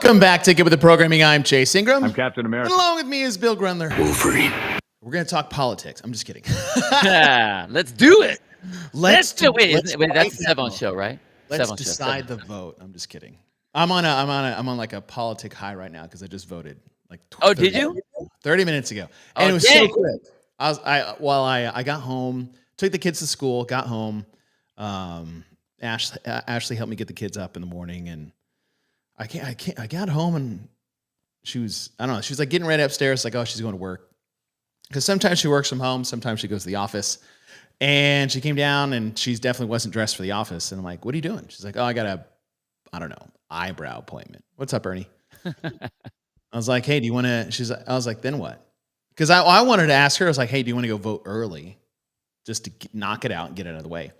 Welcome back to Get With The Programming. I'm Chase Ingram. I'm Captain America. And along with me is Bill Grundler. Wolverine. We're going to talk politics. I'm just kidding. Yeah, let's do it. Let's do it. Wait, that's the Sevon show, right? Let's decide the vote. I'm just kidding. I'm on like a politic high right now because I just voted. Like, did you? 30 minutes ago. And it was so quick. I got home, took the kids to school, got home. Ashley helped me get the kids up in the morning, and I got home and she was like getting ready upstairs, like, oh, she's going to work. Because sometimes she works from home, sometimes she goes to the office. And she came down and she definitely wasn't dressed for the office. And I'm like, what are you doing? She's like, oh, I got eyebrow appointment. What's up, Ernie? I was like, hey, do you want to, I was like, then what? Because I wanted to ask her, I was like, hey, do you want to go vote early? Just to knock it out and get it out of the way.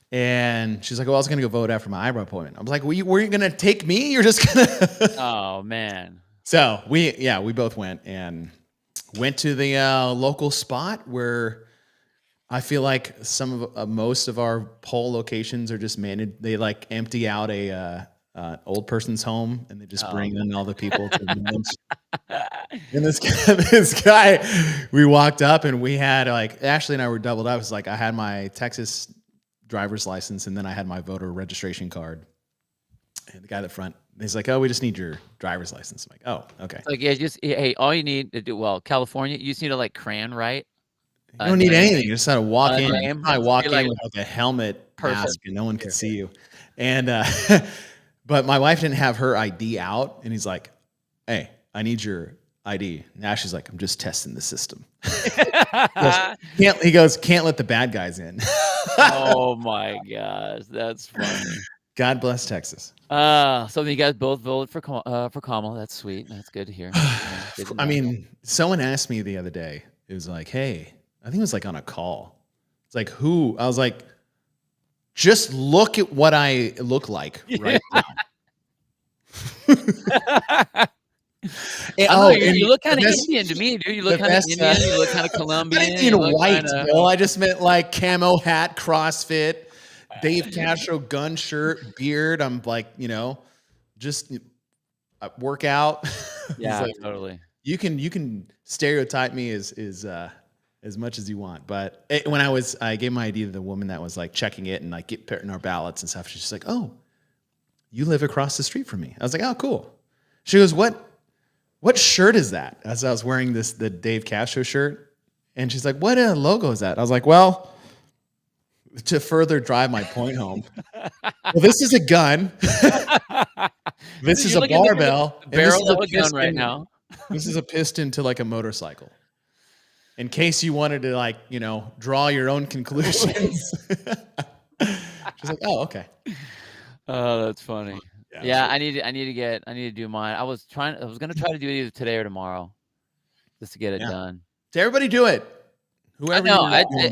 And she's like, well, I was going to go vote after my eyebrow appointment. I was like, were you going to take me? You're just going to. Oh, man. So we both went to the local spot where I feel like most of our poll locations are just managed. They like empty out a old person's home and they just bring in all the people to lunch. And this guy, we walked up and we had like, Ashley and I were doubled up. It was like, I had my Texas driver's license and then I had my voter registration card. And the guy at the front, he's like, oh, we just need your driver's license. I'm like, oh, okay. Like, hey, all you need to do, California, you just need to like cran, right? You don't need anything. You just had to walk in. I walk in like, with like a helmet mask and no one could see you. And but my wife didn't have her ID out, and he's like, hey, I need your ID. Now she's like, I'm just testing the system. He goes, can't let the bad guys in. Oh my gosh, that's funny. God bless Texas. So you guys both voted for Kamala. That's sweet. That's good to hear. I mean, someone asked me the other day. It was like, hey, I think it was like on a call. It's like, who? I was like, just look at what I look like right now. You look kind of Indian to me, dude. You look kind of Indian. You look kind of Colombian. I didn't mean white, Bill. I just meant like camo hat, CrossFit, Dave Castro gun shirt, beard. I'm like, just work out. Yeah, like, totally. You can stereotype me as much as you want, but when I gave my ID to the woman that was like checking it and like putting our ballots and stuff, she's just like, oh, you live across the street from me. I was like, oh, cool. She goes, what shirt is that? As I was wearing the Dave Castro shirt, and she's like, what logo is that? I was like, well, to further drive my point home, well, this is a gun. This is a barbell. Barrel of a gun right now. This is a piston to like a motorcycle. In case you wanted to like, draw your own conclusions. She's like, oh, okay. Oh, that's funny. Yeah, I need to do mine. I was going to try to do it either today or tomorrow just to get it done. So everybody do it. Whoever.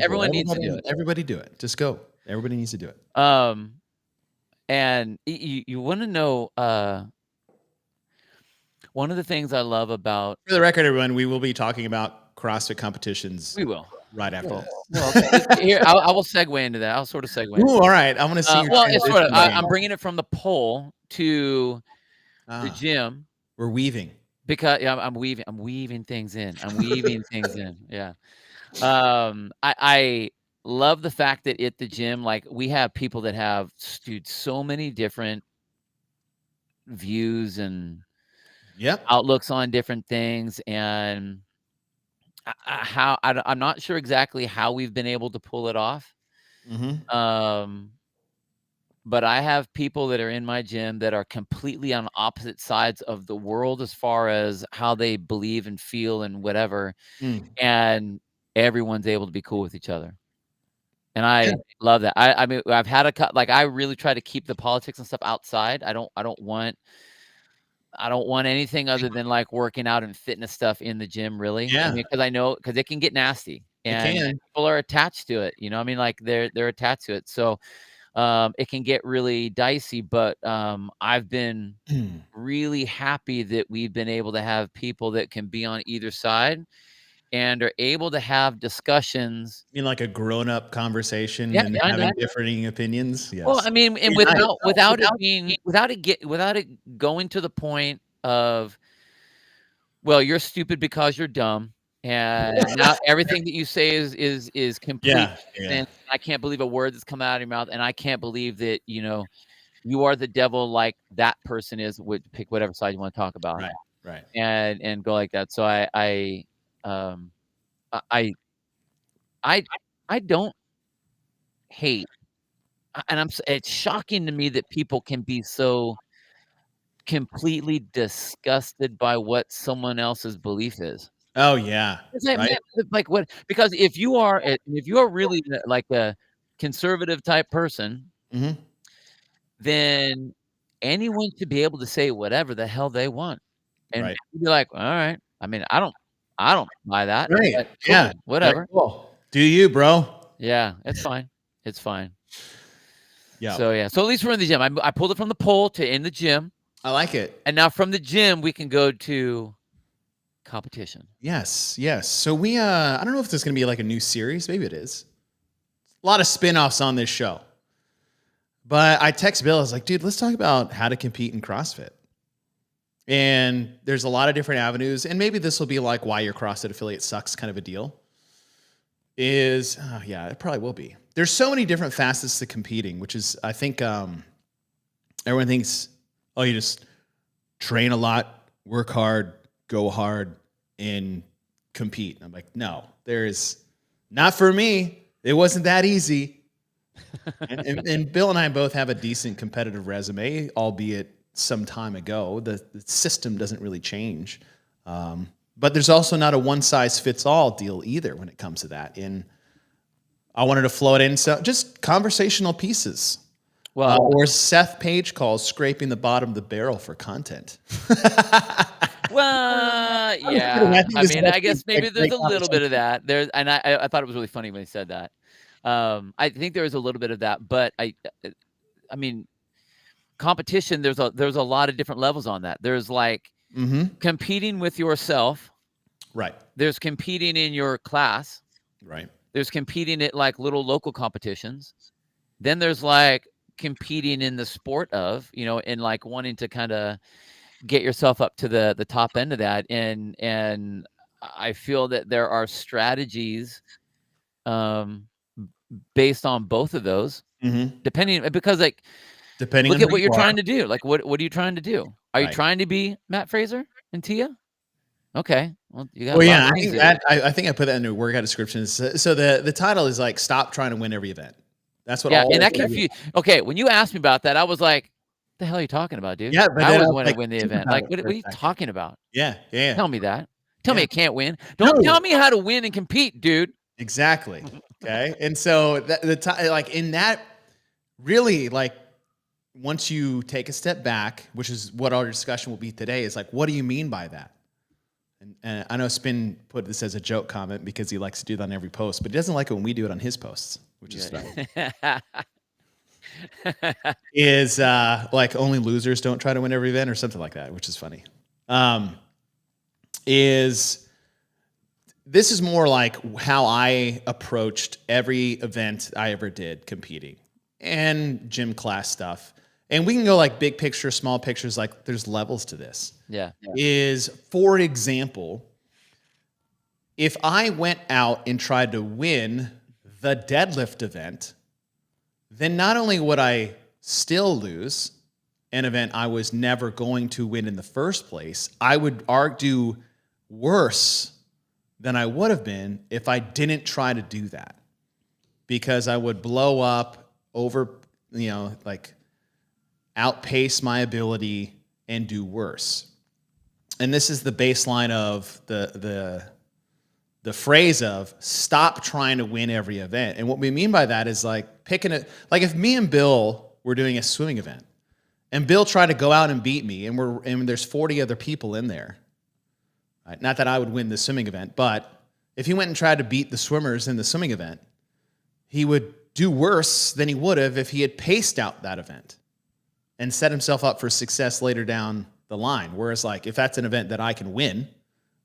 Everyone needs to do it. Everybody do it. Just go. Everybody needs to do it. And you want to know, one of the things I love about... For the record, everyone, we will be talking about CrossFit competitions. We will. Right after this. Well, okay. Here, I will segue into that. I'll sort of segue. Ooh, all right. I want to see your it's sort of, I'm bringing it from the pole to the gym. We're weaving. Because I'm weaving things in. Yeah. I love the fact that at the gym, like we have people that have so many different views and outlooks on different things, and I'm not sure exactly how we've been able to pull it off. Mm-hmm. But I have people that are in my gym that are completely on opposite sides of the world as far as how they believe and feel and whatever. And everyone's able to be cool with each other. And I love that. I mean, I've had I really try to keep the politics and stuff outside. I don't want anything other than like working out and fitness stuff in the gym, really. Yeah. Because it can get nasty and people are attached to it. Like they're attached to it. So it can get really dicey, but I've been really happy that we've been able to have people that can be on either side and are able to have discussions in like a grown-up conversation and having differing opinions. Yes. Well, I mean, and without it going to the point of, well, you're stupid because you're dumb, and now everything that you say is complete, Yeah. and I can't believe a word that's come out of your mouth, and I can't believe that, you are the devil like that person is. Would pick whatever side you want to talk about, Right. and go like that. So um, I I I don't hate, and it's shocking to me that people can be so completely disgusted by what someone else's belief is. Oh, yeah. It's like, Right? man, like, what, because if you are really, like, a conservative type person, Mhm. then anyone should be able to say whatever the hell they want, and Right. you'd be like, "Alright." I mean, I don't buy that, Right. but Yeah. cool, Like, whatever. cool. Do you, bro. Yeah, it's fine. It's fine. Yeah. So, yeah. So at least we're in the gym. I pulled it from the pole to in the gym, I like it. and now from the gym, we can go to competition. Yes. So I don't know if there's gonna be like a new series. Maybe it is. A lot of spin-offs on this show. But I text Bill, I was like, dude, let's talk about how to compete in CrossFit. And there's a lot of different avenues, and maybe this will be like why your CrossFit affiliate sucks kind of a deal. Yeah, it probably will be. There's so many different facets to competing, which is I think everyone thinks, oh, you just train a lot, work hard, go hard, and compete. I'm like, no, there's not for me. It wasn't that easy. And Bill and I both have a decent competitive resume, albeit some time ago. The system doesn't really change. But there's also not a one size fits all deal either when it comes to that. And I wanted to float in so just conversational pieces. Well, Or Seth Page calls scraping the bottom of the barrel for content. well, kidding. yeah. think I this is mean, I actually guess a maybe there's great a little bit of conversation. that. And I thought it was really funny when he said that. I think there is a little bit of that, but I mean, competition, there's a lot of different levels on that. There's like Mm-hmm. competing with yourself. Right. There's competing in your class. Right. There's competing at like little local competitions. Then there's like competing in the sport of, and like wanting to kind of get yourself up to the top end of that. And I feel that there are strategies um based on both of those, Mm-hmm. depending, because like, Depending look on at who what you're you are. trying to do. Like, what are you trying to do? Are you Right. trying to be Matt Fraser and Tia? Okay. Well, you got a Well, lot yeah, of I things think to do. I think I put that in a workout description. So the title is like stop trying to win every event. That's what Yeah, all and of that it is. confused. Okay, when you asked me about that, I was like, "The hell are you talking about, dude? Yeah, but I then I always was want to like, win the think event. about Like, it what for are a you second. talking about? Yeah. Tell me that. Tell me Yeah. I can't win. Don't No, tell me how to win and compete, dude." exactly. Okay. And so like in that really like once you take a step back, which is what our discussion will be today, is like, what do you mean by that? And I know Spin put this as a joke comment because he likes to do that on every post, but he doesn't like it when we do it on his posts, which is funny. Yeah. Is like only losers don't try to win every event or something like that, which is funny. Is this is more like how I approached every event I ever did competing and gym class stuff. And we can go like big picture, small pictures, like there's levels to this. Yeah. Is, for example, if I went out and tried to win the deadlift event, then not only would I still lose an event I was never going to win in the first place, I would do worse than I would have been if I didn't try to do that, because I would blow up over, like outpace my ability and do worse. And this is the baseline of the phrase of stop trying to win every event. And what we mean by that is like picking it, like if me and Bill were doing a swimming event and Bill tried to go out and beat me and there's 40 other people in there. Right? Not that I would win the swimming event, but if he went and tried to beat the swimmers in the swimming event, he would do worse than he would have if he had paced out that event and set himself up for success later down the line. Whereas like if that's an event that I can win,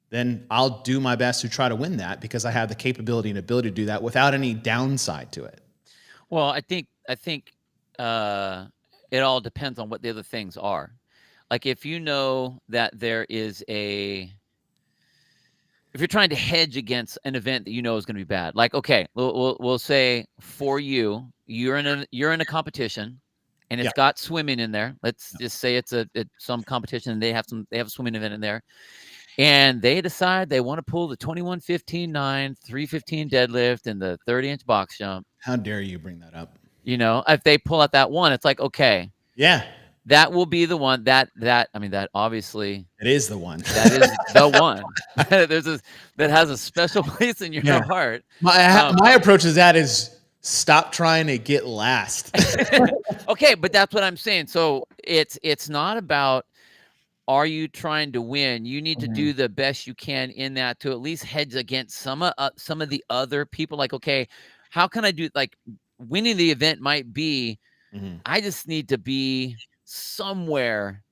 then I'll do my best to try to win that because I have the capability and ability to do that without any downside to it. Well, I think it all depends on what the other things are. like if you know that there is if you're trying to hedge against an event that you know is going to be bad, like, okay, we'll say for you're in a competition and Yeah. it's got swimming in there. Let's just say it's some competition and they have a swimming event in there, and they decide they want to pull the 21-15-9, 315 deadlift and the 30-inch box jump. How dare you bring that up? If they pull out that one, it's like, okay, Yeah. that will be the one that obviously It is the one. that is the one. That has a special place in your heart. My approach to that is stop trying to get last. Okay, but that's what I'm saying. So it's not about, are you trying to win? You need to do the best you can in that to at least hedge against some of the other people. Like, okay, how can I do, like, winning the event might be, I just need to be somewhere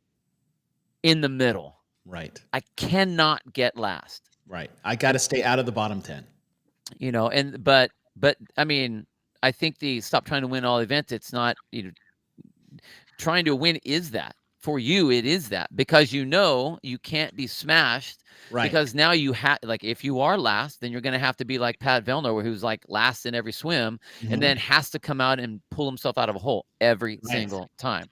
in the middle. Right. I cannot get last. Right. I got to stay out of the bottom 10. But I mean, I think the stop trying to win all events, it's not, trying to win is that. For you, it is that, because you can't be smashed. Right. Because now you have, like, if you are last, then you're going to have to be like Pat Vellner, who's like last in every swim, and then has to come out and pull himself out of a hole every single time.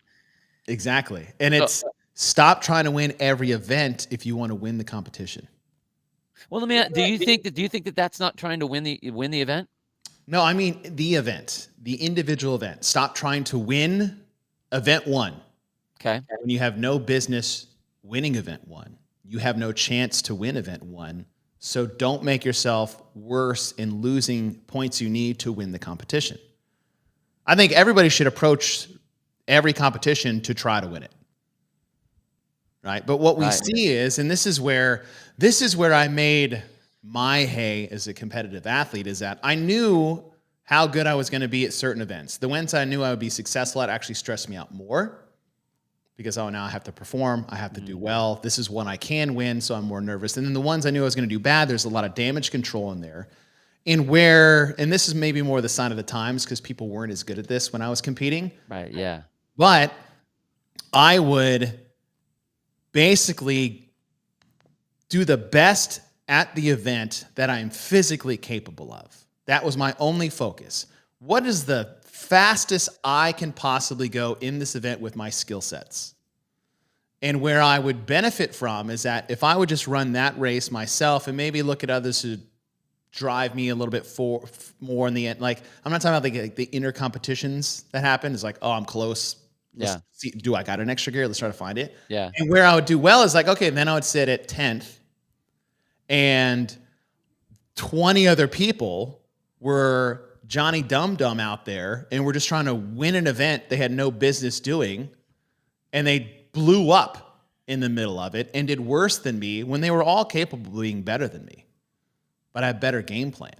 Exactly. And it's stop trying to win every event if you want to win the competition. Well, let me ask, do you think that that's not trying to win the event? No, I mean the event, the individual event. Stop trying to win event 1. Okay. When you have no business winning event 1, you have no chance to win event 1. So don't make yourself worse in losing points you need to win the competition. I think everybody should approach every competition to try to win it. Right? But what we see is, and this is where I made my hay as a competitive athlete, is that I knew how good I was going to be at certain events. The ones I knew I would be successful at actually stressed me out more, because, now I have to perform, I have to do well. This is one I can win, so I'm more nervous. And then the ones I knew I was going to do bad, there's a lot of damage control in there. And this is maybe more the sign of the times, because people weren't as good at this when I was competing. Right, yeah. But I would basically do the best at the event that I'm physically capable of. That was my only focus. What is the fastest I can possibly go in this event with my skill sets? And where I would benefit from is that if I would just run that race myself and maybe look at others who drive me a little bit more in the end. Like, I'm not talking about the inner competitions that happen. It's like, oh, I'm close. Let's see, do I got an extra gear? Let's try to find it. Yeah. And where I would do well is like, okay, then I would sit at 10th, and 20 other people were Johnny Dum-Dum out there, and we're just trying to win an event they had no business doing, and they blew up in the middle of it and did worse than me when they were all capable of being better than me. But I have better game plan.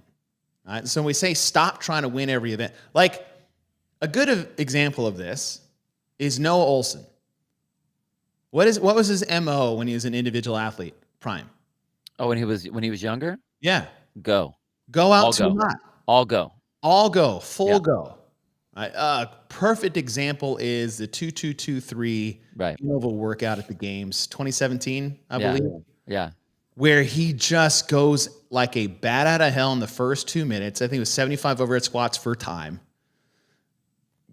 All right? So when we say stop trying to win every event, like a good example of this is Noah Olson. What was his MO when he was an individual athlete, prime? Oh, when he was younger? Yeah. Go out to lot. All go. Full go. Right? Perfect example is the 2223 interval workout at the games, 2017, I believe. Yeah. Where he just goes like a bat out of hell in the first 2 minutes. I think it was 75 overhead squats for time,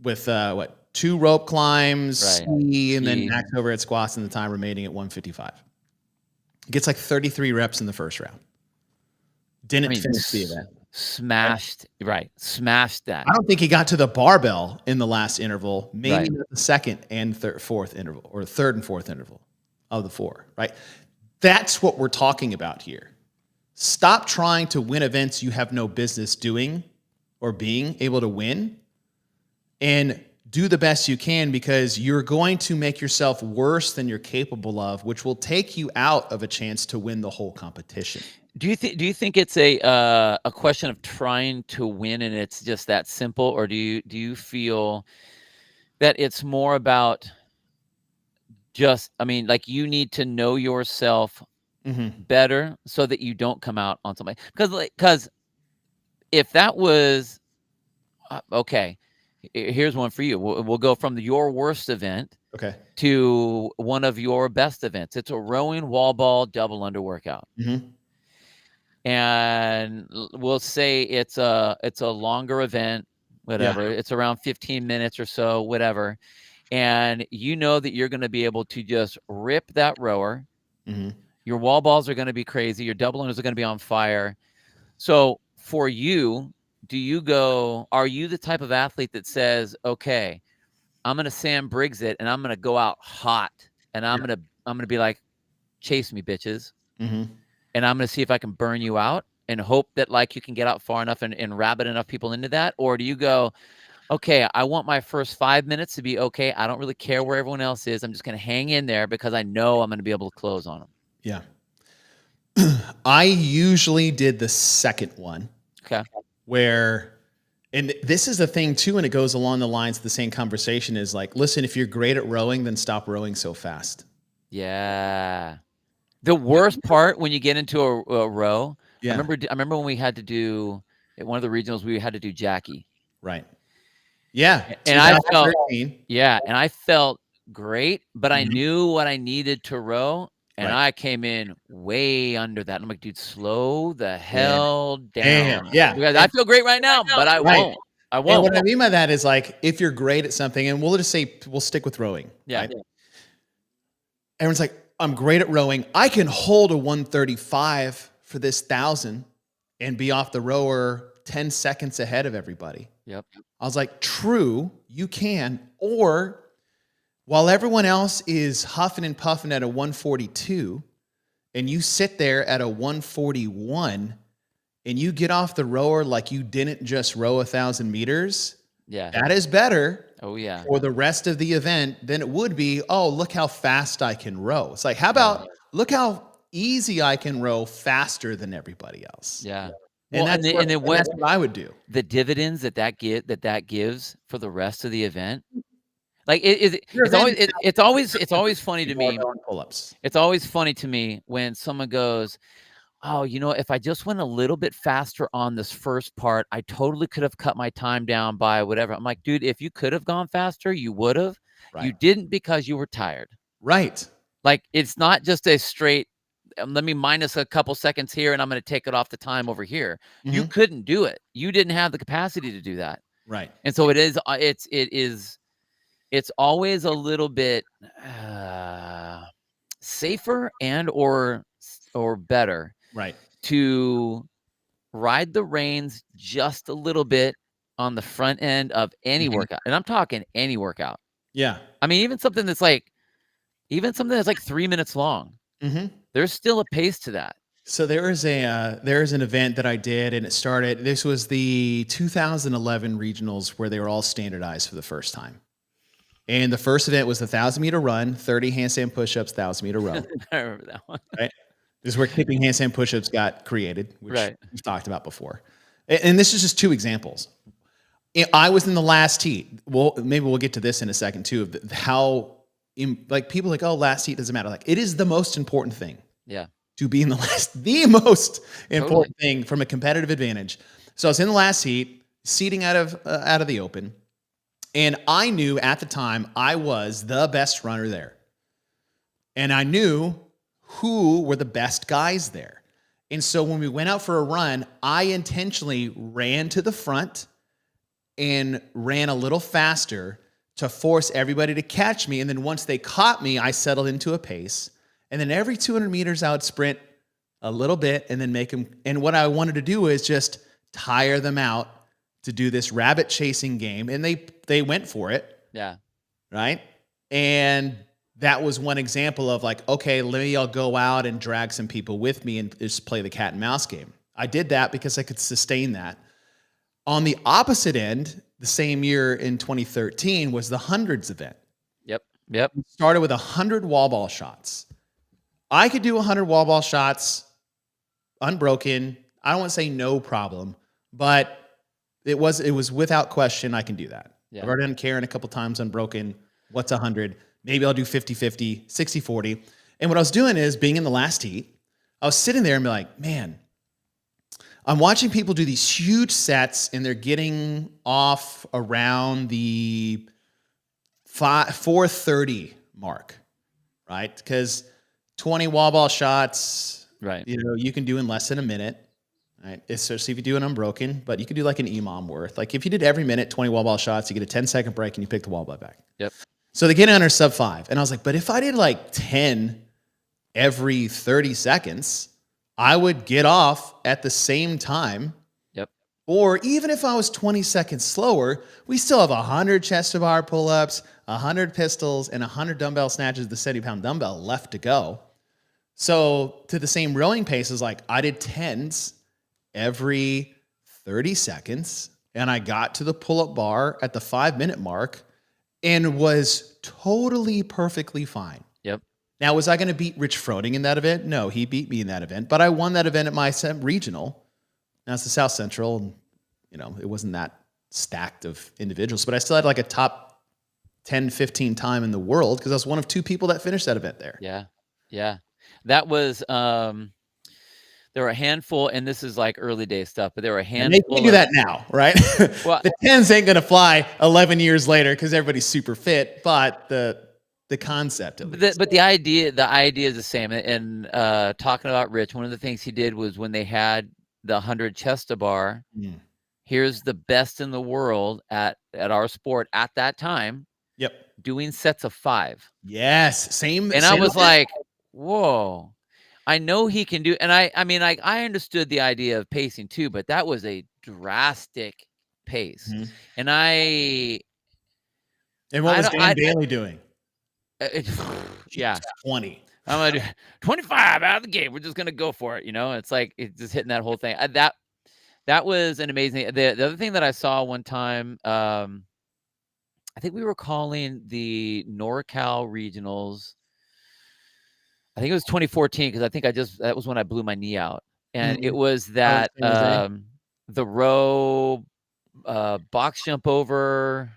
with 2 rope climbs, and then max overhead squats, and the time remaining at 155. Gets like 33 reps in the first round. Didn't finish the event. Smashed that. I don't think he got to the barbell in the last interval, maybe not the second and fourth interval, or the third and fourth interval of the 4, right? That's what we're talking about here. Stop trying to win events you have no business doing or being able to win, and do the best you can, because you're going to make yourself worse than you're capable of, which will take you out of a chance to win the whole competition. Do you think it's a question of trying to win and it's just that simple, or do you feel that it's more about just, like, you need to know yourself better so that you don't come out on something? Because if that was okay, Here's one for you. We'll go from your worst event Okay. to one of your best events. It's a rowing wall ball double under workout. Mm-hmm. And we'll say it's a longer event, whatever. Yeah. It's around 15 minutes or so, whatever. And you know that you're going to be able to just rip that rower. Mm-hmm. Your wall balls are going to be crazy. Your double unders are going to be on fire. So for you, are you the type of athlete that says, okay, I'm going to Sam Briggs it and I'm going to go out hot and I'm going to be like, chase me, bitches. Mm-hmm. And I'm going to see if I can burn you out and hope that like you can get out far enough and rabbit enough people into that? Or do you go, okay, I want my first 5 minutes to be okay. I don't really care where everyone else is. I'm just going to hang in there because I know I'm going to be able to close on them. Yeah. I usually did the second one. Okay. And this is the thing too, and it goes along the lines of the same conversation is like, listen, if you're great at rowing, then stop rowing so fast. Yeah. The worst part when you get into a row, Yeah. I remember when we had to do, at one of the regionals, we had to do Jackie. Right. Yeah. And I felt great, but I knew what I needed to row. And I came in way under that. I'm like, dude, slow the hell down. Yeah. Because I feel great right now, but I won't. I won't. And what I mean by that is like, if you're great at something, and we'll just say, we'll stick with rowing. Yeah. Right? Everyone's like, I'm great at rowing. I can hold a 135 for this 1,000 and be off the rower 10 seconds ahead of everybody. Yep. I was like, true, you can. Or while everyone else is huffing and puffing at a 142 and you sit there at a 141 and you get off the rower like you didn't just row 1,000 meters, that is better for the rest of the event than it would be, oh, look how fast I can row. It's like, how about look how easy I can row faster than everybody else. Yeah. And that's what I would do. The dividends that gives for the rest of the event. Like it's always funny to me. Pull-ups. It's always funny to me when someone goes, oh, if I just went a little bit faster on this first part, I totally could have cut my time down by whatever. I'm like, dude, if you could have gone faster, you would have. Right. You didn't because you were tired. Right. Like, it's not just a straight, let me minus a couple seconds here and I'm going to take it off the time over here. Mm-hmm. You couldn't do it. You didn't have the capacity to do that. Right. And so it's always a little bit safer and or better. Right. To ride the reins just a little bit on the front end of any workout. And I'm talking any workout. Yeah. I mean, even something that's like 3 minutes long. Mm-hmm. There's still a pace to that. So there is an event that I did, and this was the 2011 regionals where they were all standardized for the first time. And the first event was the 1,000-meter run, 30 handstand push-ups, 1,000-meter row. I remember that one. Right. This is where kipping handstand push-ups got created, which we've talked about before. And this is just two examples. I was in the last heat. Well, maybe we'll get to this in a second too, of how people are like, oh, last heat doesn't matter. Like, it is the most important thing. Yeah. To be in the most important thing from a competitive advantage. So I was in the last heat, seating out of the open, and I knew at the time I was the best runner there. And I knew who were the best guys there. And so when we went out for a run, I intentionally ran to the front and ran a little faster to force everybody to catch me. And then once they caught me, I settled into a pace. And then every 200 meters, I would sprint a little bit and then make them. And what I wanted to do is just tire them out to do this rabbit chasing game. And they went for it. Yeah. Right. And that was one example of like, okay, maybe I'll go out and drag some people with me and just play the cat and mouse game. I did that because I could sustain that. On the opposite end, the same year in 2013 was the hundreds event. Yep. It started with 100 wall ball shots. I could do 100 wall ball shots unbroken. I don't want to say no problem, but it was without question I can do that. Yeah. I've already done Karen a couple times unbroken. What's 100? Maybe I'll do 50-50, 60-40. And what I was doing is being in the last heat, I was sitting there and be like, man, I'm watching people do these huge sets and they're getting off around the 4:30 mark, right? Because 20 wall ball shots, Right. You can do in less than a minute, right? Especially if you do an unbroken, but you could do like an EMOM worth. Like if you did every minute 20 wall ball shots, you get a 10-second break and you pick the wall ball back. Yep. So they get under sub 5. And I was like, but if I did like 10 every 30 seconds, I would get off at the same time. Yep. Or even if I was 20 seconds slower, we still have 100 chest to bar pull-ups, 100 pistols, and 100 dumbbell snatches, the 70-pound dumbbell left to go. So to the same rowing pace is like I did 10s every 30 seconds, and I got to the pull-up bar at the 5-minute mark and was totally perfectly fine. Yep. Now, was I going to beat Rich Froning in that event? No, he beat me in that event, but I won that event at my regional. Now it's the South Central, and it wasn't that stacked of individuals, but I still had like a top 10, 15 time in the world because I was one of 2 people that finished that event there. Yeah. Yeah. That was, there were a handful, and this is like early day stuff, but there were a handful. And they do that now, right? Well, the 10s ain't going to fly 11 years later because everybody's super fit, but the concept of it. But the idea is the same. And talking about Rich, one of the things he did was when they had the 100 chest to bar, here's the best in the world at our sport at that time. Yep. Doing sets of 5. Yes. Same. And I was like, whoa, I know he can do. And I mean, I understood the idea of pacing too, but that was a drastic pace. And what was Dan Bailey doing? Yeah. 20. I'm going to do 25 out of the gate. We're just going to go for it. It's like, it's just hitting that whole thing. That was an amazing. The other thing that I saw one time, I think we were calling the NorCal regionals. I think it was 2014 because I think that was when I blew my knee out, and it was that the row, box jump over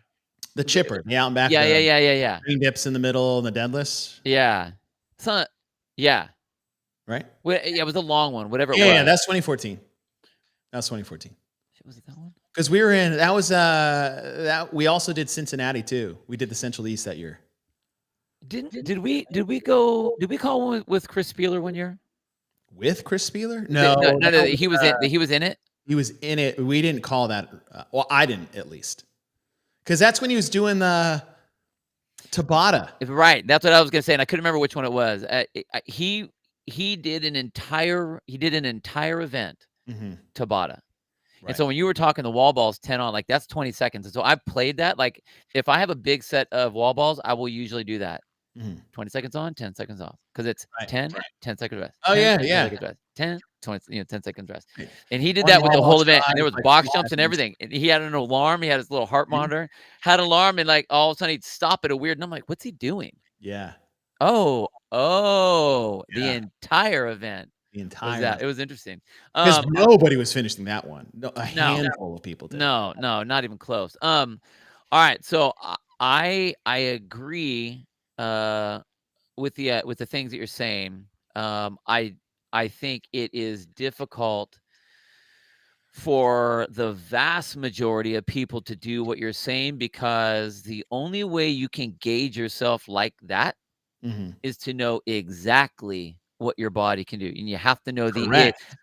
the chipper, the out and back. Yeah. Green dips in the middle and the deadlifts. Yeah, yeah. Right. Well, yeah, it was a long one. Whatever. It was. Yeah, that's 2014. That's 2014. Was it that one? Because we were in. That was that we also did Cincinnati too. We did the Central East that year. Did we call one with Chris Spieler one year? With Chris Spieler? No, he was in it. He was in it. We didn't call that. Well, I didn't at least, because that's when he was doing the Tabata. Right, that's what I was gonna say, and I couldn't remember which one it was. He did an entire event Tabata. Right. And so when you were talking the wall balls 10 on, like that's 20 seconds. And so I've played that. Like if I have a big set of wall balls, I will usually do that. 20 seconds on, 10 seconds off. Because it's 10 seconds rest. Oh, 10, yeah. 10 seconds rest. 10, 20, 10 seconds rest. And he did that with the whole event. And there was box jumps and everything. And he had an alarm. He had his little heart monitor, had an alarm, and like all of a sudden he'd stop at a weird. And I'm like, what's he doing? Yeah. Oh, the entire event. It was interesting because nobody was finishing that one. A handful of people did. No, not even close. All right, so I agree with the things that you're saying. I think it is difficult for the vast majority of people to do what you're saying, because the only way you can gauge yourself like that is to know exactly what your body can do. And you have to know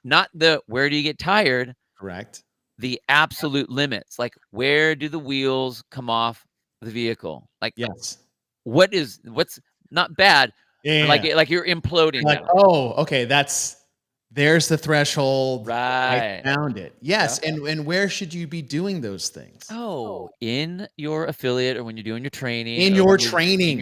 not the where do you get tired? Correct. The absolute limits. Like where do the wheels come off the vehicle? Like yes. What's not bad. Yeah. Like you're imploding. Like, now. Oh, okay. There's the threshold. Right. I found it. Yes. Yep. And where should you be doing those things? Oh, in your affiliate, or when you're doing your training. In your training.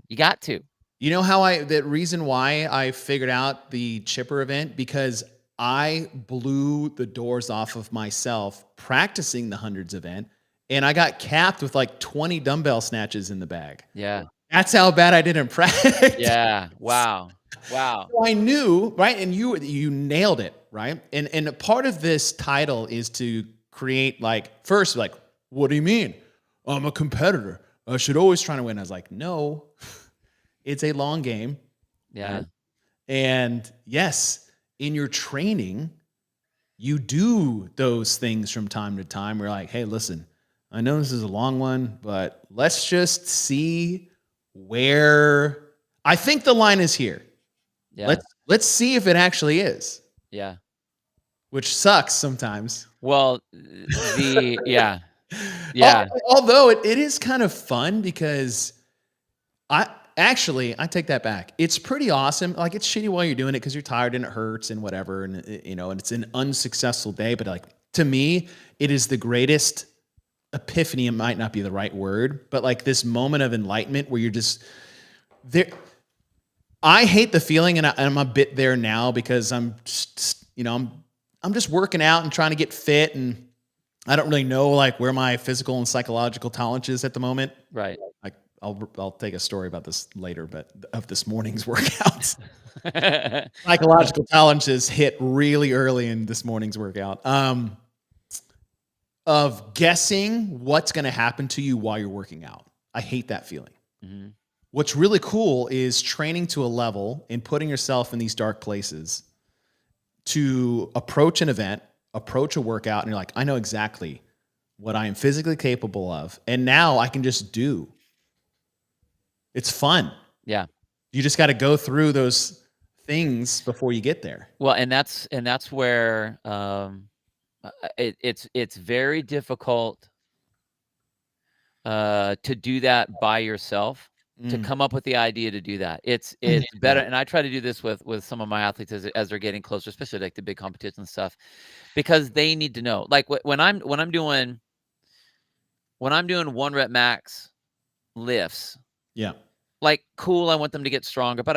You got to. You know how the reason why I figured out the chipper event, because I blew the doors off of myself practicing the hundreds event, and I got capped with like 20 dumbbell snatches in the bag. Yeah. That's how bad I did in practice. Yeah. Wow. So I knew, right? And you nailed it, right? And a part of this title is to create first, what do you mean? I'm a competitor. I should always try to win. I was like, no. It's a long game. Yeah. Right? And yes, in your training, you do those things from time to time. We're like, hey, listen, I know this is a long one, but let's just see where I think the line is here. Yeah. Let's see if it actually is. Yeah. Which sucks sometimes. Well, yeah. Yeah. Although it is kind of fun because I take that back. It's pretty awesome. Like, it's shitty while you're doing it because you're tired and it hurts and whatever. And, and it's an unsuccessful day. But like, to me, it is the greatest epiphany. It might not be the right word, but like this moment of enlightenment where you're just there. I hate the feeling, and I'm a bit there now because I'm just, I'm just working out and trying to get fit, and I don't really know like where my physical and psychological tolerance is at the moment. Right. Like, I'll take a story about this later, but of this morning's workouts, psychological tolerances hit really early in this morning's workout. Of guessing what's going to happen to you while you're working out. I hate that feeling. Mm-hmm. What's really cool is training to a level and putting yourself in these dark places to approach an event, approach a workout, and you're like, I know exactly what I am physically capable of, and now I can just do. It's fun. Yeah. You just got to go through those things before you get there. Well, and that's where it's very difficult to do that by yourself. To come up with the idea to do that. It's better. And I try to do this with some of my athletes as they're getting closer, especially like the big competition stuff, because they need to know. Like when I'm doing 1 rep max lifts. Yeah. Like, cool, I want them to get stronger, but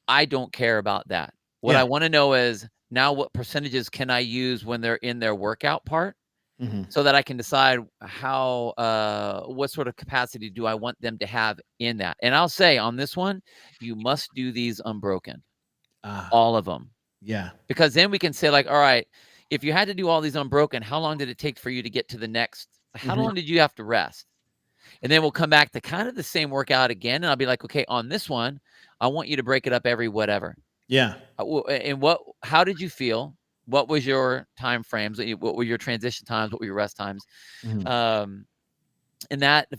I don't care about that. What I want to know is now what percentages can I use when they're in their workout part? Mm-hmm. So that I can decide what sort of capacity do I want them to have in that. And I'll say on this one, you must do these unbroken, all of them. Yeah. Because then we can say like, all right, if you had to do all these unbroken, how long did it take for you to get to the next? How long did you have to rest? And then we'll come back to kind of the same workout again. And I'll be like, okay, on this one, I want you to break it up every whatever. Yeah. And how did you feel? What was your time frames? What were your transition times? What were your rest times? Mm-hmm. And that,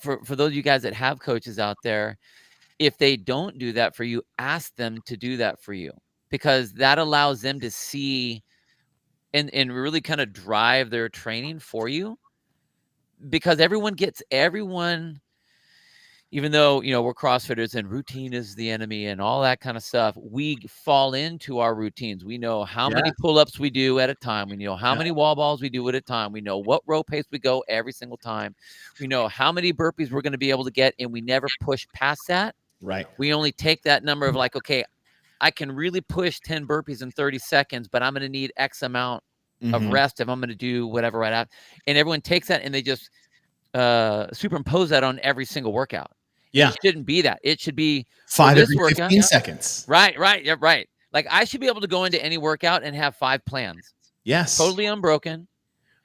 for those of you guys that have coaches out there, if they don't do that for you, ask them to do that for you, because that allows them to see and really kind of drive their training for you, because everyone, even though, we're CrossFitters and routine is the enemy and all that kind of stuff, we fall into our routines. We know how many pull-ups we do at a time. We know how many wall balls we do at a time. We know what row pace we go every single time. We know how many burpees we're going to be able to get, and we never push past that. Right. We only take that number of like, okay, I can really push 10 burpees in 30 seconds, but I'm going to need X amount of rest if I'm going to do whatever right after. And everyone takes that and they just superimpose that on every single workout. Yeah. It shouldn't be that. It should be 5 every 15 seconds. Right. Yeah, right. Like, I should be able to go into any workout and have 5 plans. Yes. Totally unbroken,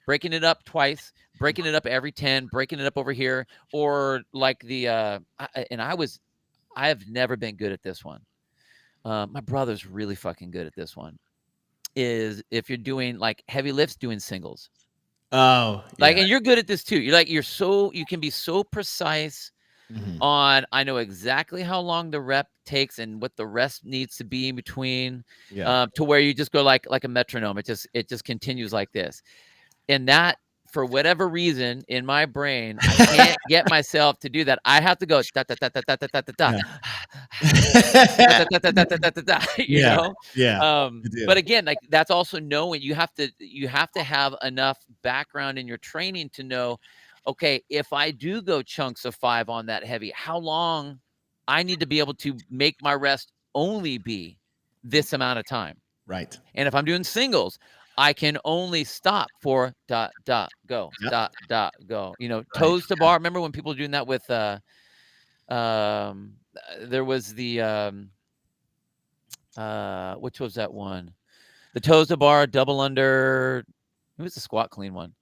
breaking it up twice, breaking it up every 10, breaking it up over here. Or like I have never been good at this one. My brother's really fucking good at this one. Is if you're doing like heavy lifts, doing singles. Oh, like, and you're good at this too. You can be so precise on, I know exactly how long the rep takes and what the rest needs to be in between, to where you just go like a metronome. It just continues like this. And that, for whatever reason in my brain, I can't get myself to do that. I have to go da da da da da da da da da. You know? Yeah. But again, like, that's also knowing you have to have enough background in your training to know, okay, if I do go chunks of 5 on that heavy, how long I need to be able to make my rest only be this amount of time. Right. And if I'm doing singles, I can only stop for go, go. Toes to bar. Remember when people were doing that with there was the which was that one? The toes to bar, double under. It was the squat clean one.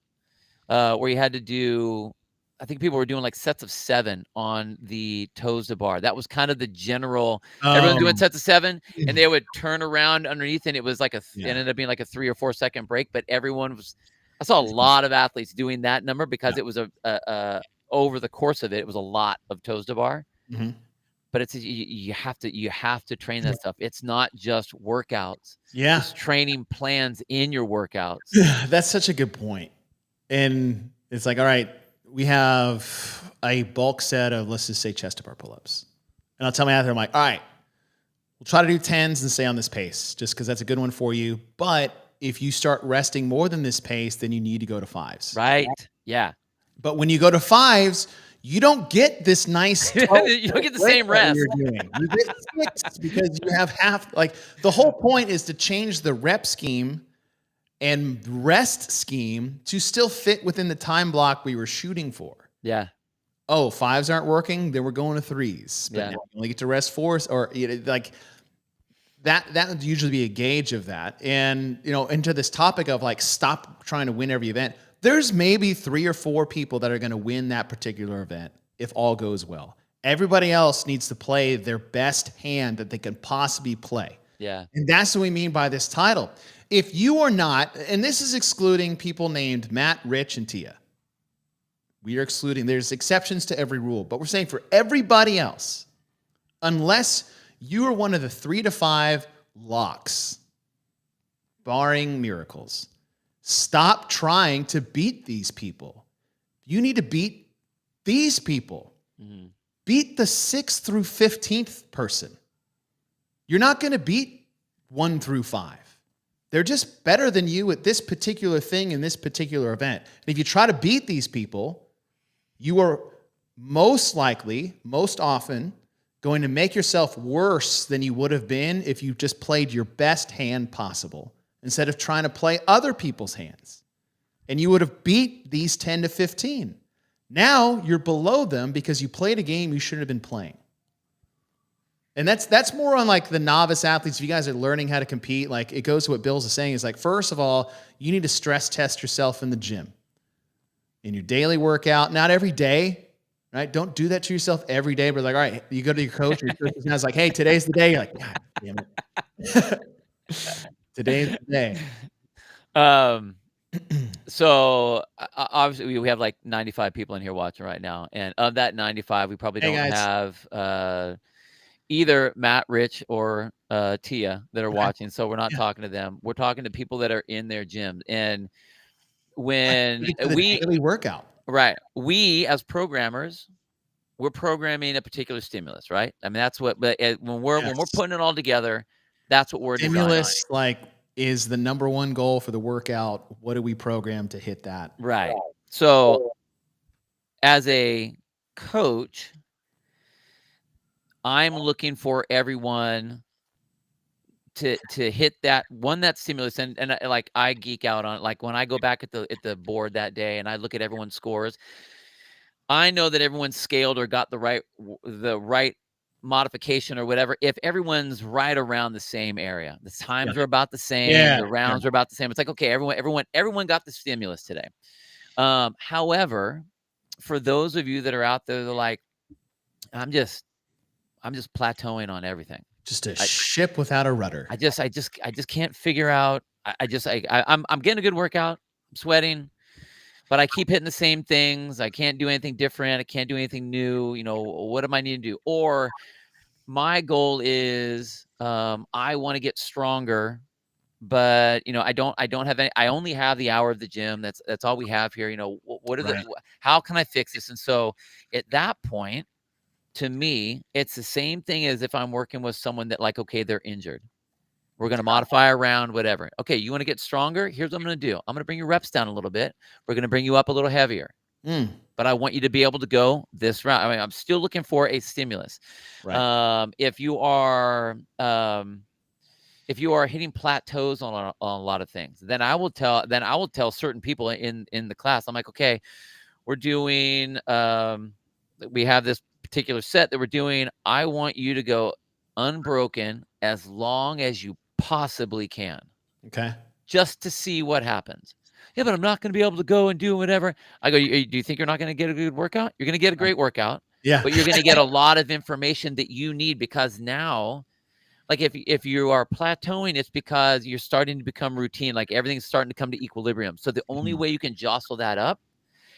Where you had to do I think people were doing like sets of 7 on the toes to bar. That was kind of the general. Everyone doing sets of 7, and they would turn around underneath, and it was like it ended up being like a 3 or 4 second break. But everyone was. I saw a lot of athletes doing that number because it was a over the course of it, it was a lot of toes to bar. Mm-hmm. But it's you have to train that stuff. It's not just workouts. Yeah, It's training plans in your workouts. That's such a good point. And it's like, all right, we have a bulk set of, let's just say, chest to bar pull-ups. And I'll tell my athlete, I'm like, all right, we'll try to do 10s and stay on this pace just because that's a good one for you. But if you start resting more than this pace, then you need to go to 5s. Right. Yeah. But when you go to 5s, you don't get this nice. You don't get the same rest. You're doing. You get 6 because you have half. Like the whole point is to change the rep scheme and rest scheme to still fit within the time block we were shooting for. Yeah. Oh, 5s aren't working, then we're going to 3s. But Yeah. now you only get to rest 4s, or like that. That would usually be a gauge of that. And into this topic of like stop trying to win every event. There's maybe 3 or 4 people that are going to win that particular event if all goes well. Everybody else needs to play their best hand that they can possibly play. Yeah. And that's what we mean by this title. If you are not, and this is excluding people named Matt, Rich, and Tia. We are excluding, there's exceptions to every rule, but we're saying for everybody else, unless you are one of the 3 to 5 locks, barring miracles, stop trying to beat these people. You need to beat these people. Mm-hmm. Beat the 6th through 15th person. You're not going to beat 1 through 5. They're just better than you at this particular thing in this particular event. And if you try to beat these people, you are most likely, most often, going to make yourself worse than you would have been if you just played your best hand possible instead of trying to play other people's hands. And you would have beat these 10 to 15. Now you're below them because you played a game you shouldn't have been playing. And that's more on like the novice athletes. If you guys are learning how to compete, like it goes to what Bill's saying is like, first of all, you need to stress test yourself in the gym. In your daily workout, not every day, right? Don't do that to yourself every day. But like, all right, you go to your coach, your coach is like, hey, today's the day. You're like, God damn it. Today's the day. So obviously we have like 95 people in here watching right now. And of that 95, we probably don't have either Matt, Rich, or Tia that are watching. So we're not talking to them. We're talking to people that are in their gym. And when we daily workout, right, we as programmers, we're programming a particular stimulus, right? I mean, that's what. But when we're putting it all together, that's what we're stimulus like is the number one goal for the workout. What do we program to hit that? Right. So, as a coach, I'm looking for everyone to hit that stimulus, and like I geek out on it. Like when I go back at the board that day and I look at everyone's scores, I know that everyone's scaled or got the right modification or whatever. If everyone's right around the same area, the times are about the same, the rounds are about the same. It's like, okay, everyone got the stimulus today. However, for those of you that are out there, they're like, I'm just plateauing on everything. Just a ship without a rudder. I just can't figure out. I'm getting a good workout. I'm sweating, but I keep hitting the same things. I can't do anything different. I can't do anything new. What am I need to do? Or my goal is I want to get stronger, but I don't have any. I only have the hour of the gym. That's all we have here. What are how can I fix this? And so at that point, to me, it's the same thing as if I'm working with someone that like, okay, they're injured. We're going to modify around whatever. Okay, you want to get stronger? Here's what I'm going to do. I'm going to bring your reps down a little bit. We're going to bring you up a little heavier. But I want you to be able to go this route. I mean, I'm still looking for a stimulus. Right. If you are hitting plateaus on a lot of things, then I will tell certain people in the class. I'm like, okay, we're doing. We have this particular set that we're doing. I want you to go unbroken as long as you possibly can. Okay. Just to see what happens. Yeah, but I'm not going to be able to go and do whatever. I go, do you think you're not going to get a good workout? You're going to get a great workout, Yeah. but you're going to get a lot of information that you need, because now, like if you are plateauing, it's because you're starting to become routine. Like everything's starting to come to equilibrium. So the only way you can jostle that up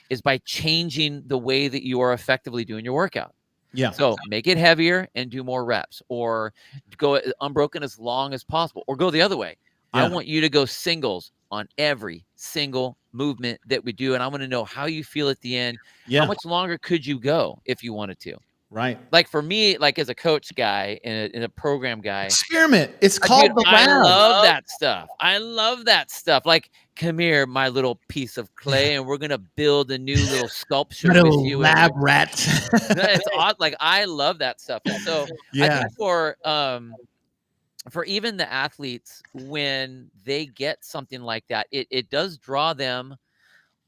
is by changing the way that you are effectively doing your workout. Yeah. So make it heavier and do more reps, or go unbroken as long as possible, or go the other way. I Yeah. want you to go singles on every single movement that we do. And I want to know how you feel at the end. How Yeah. much longer could you go if you wanted to? Right. Like for me, like as a coach guy and a program guy, Experiment. It's dude, called the I lab. love that stuff. I love that stuff. Like, come here, my little piece of clay, and we're gonna build a new little sculpture Not a with little you. lab rat. No, it's odd. Like, I love that stuff. And so I Yeah. think for even the athletes, when they get something like that, it does draw them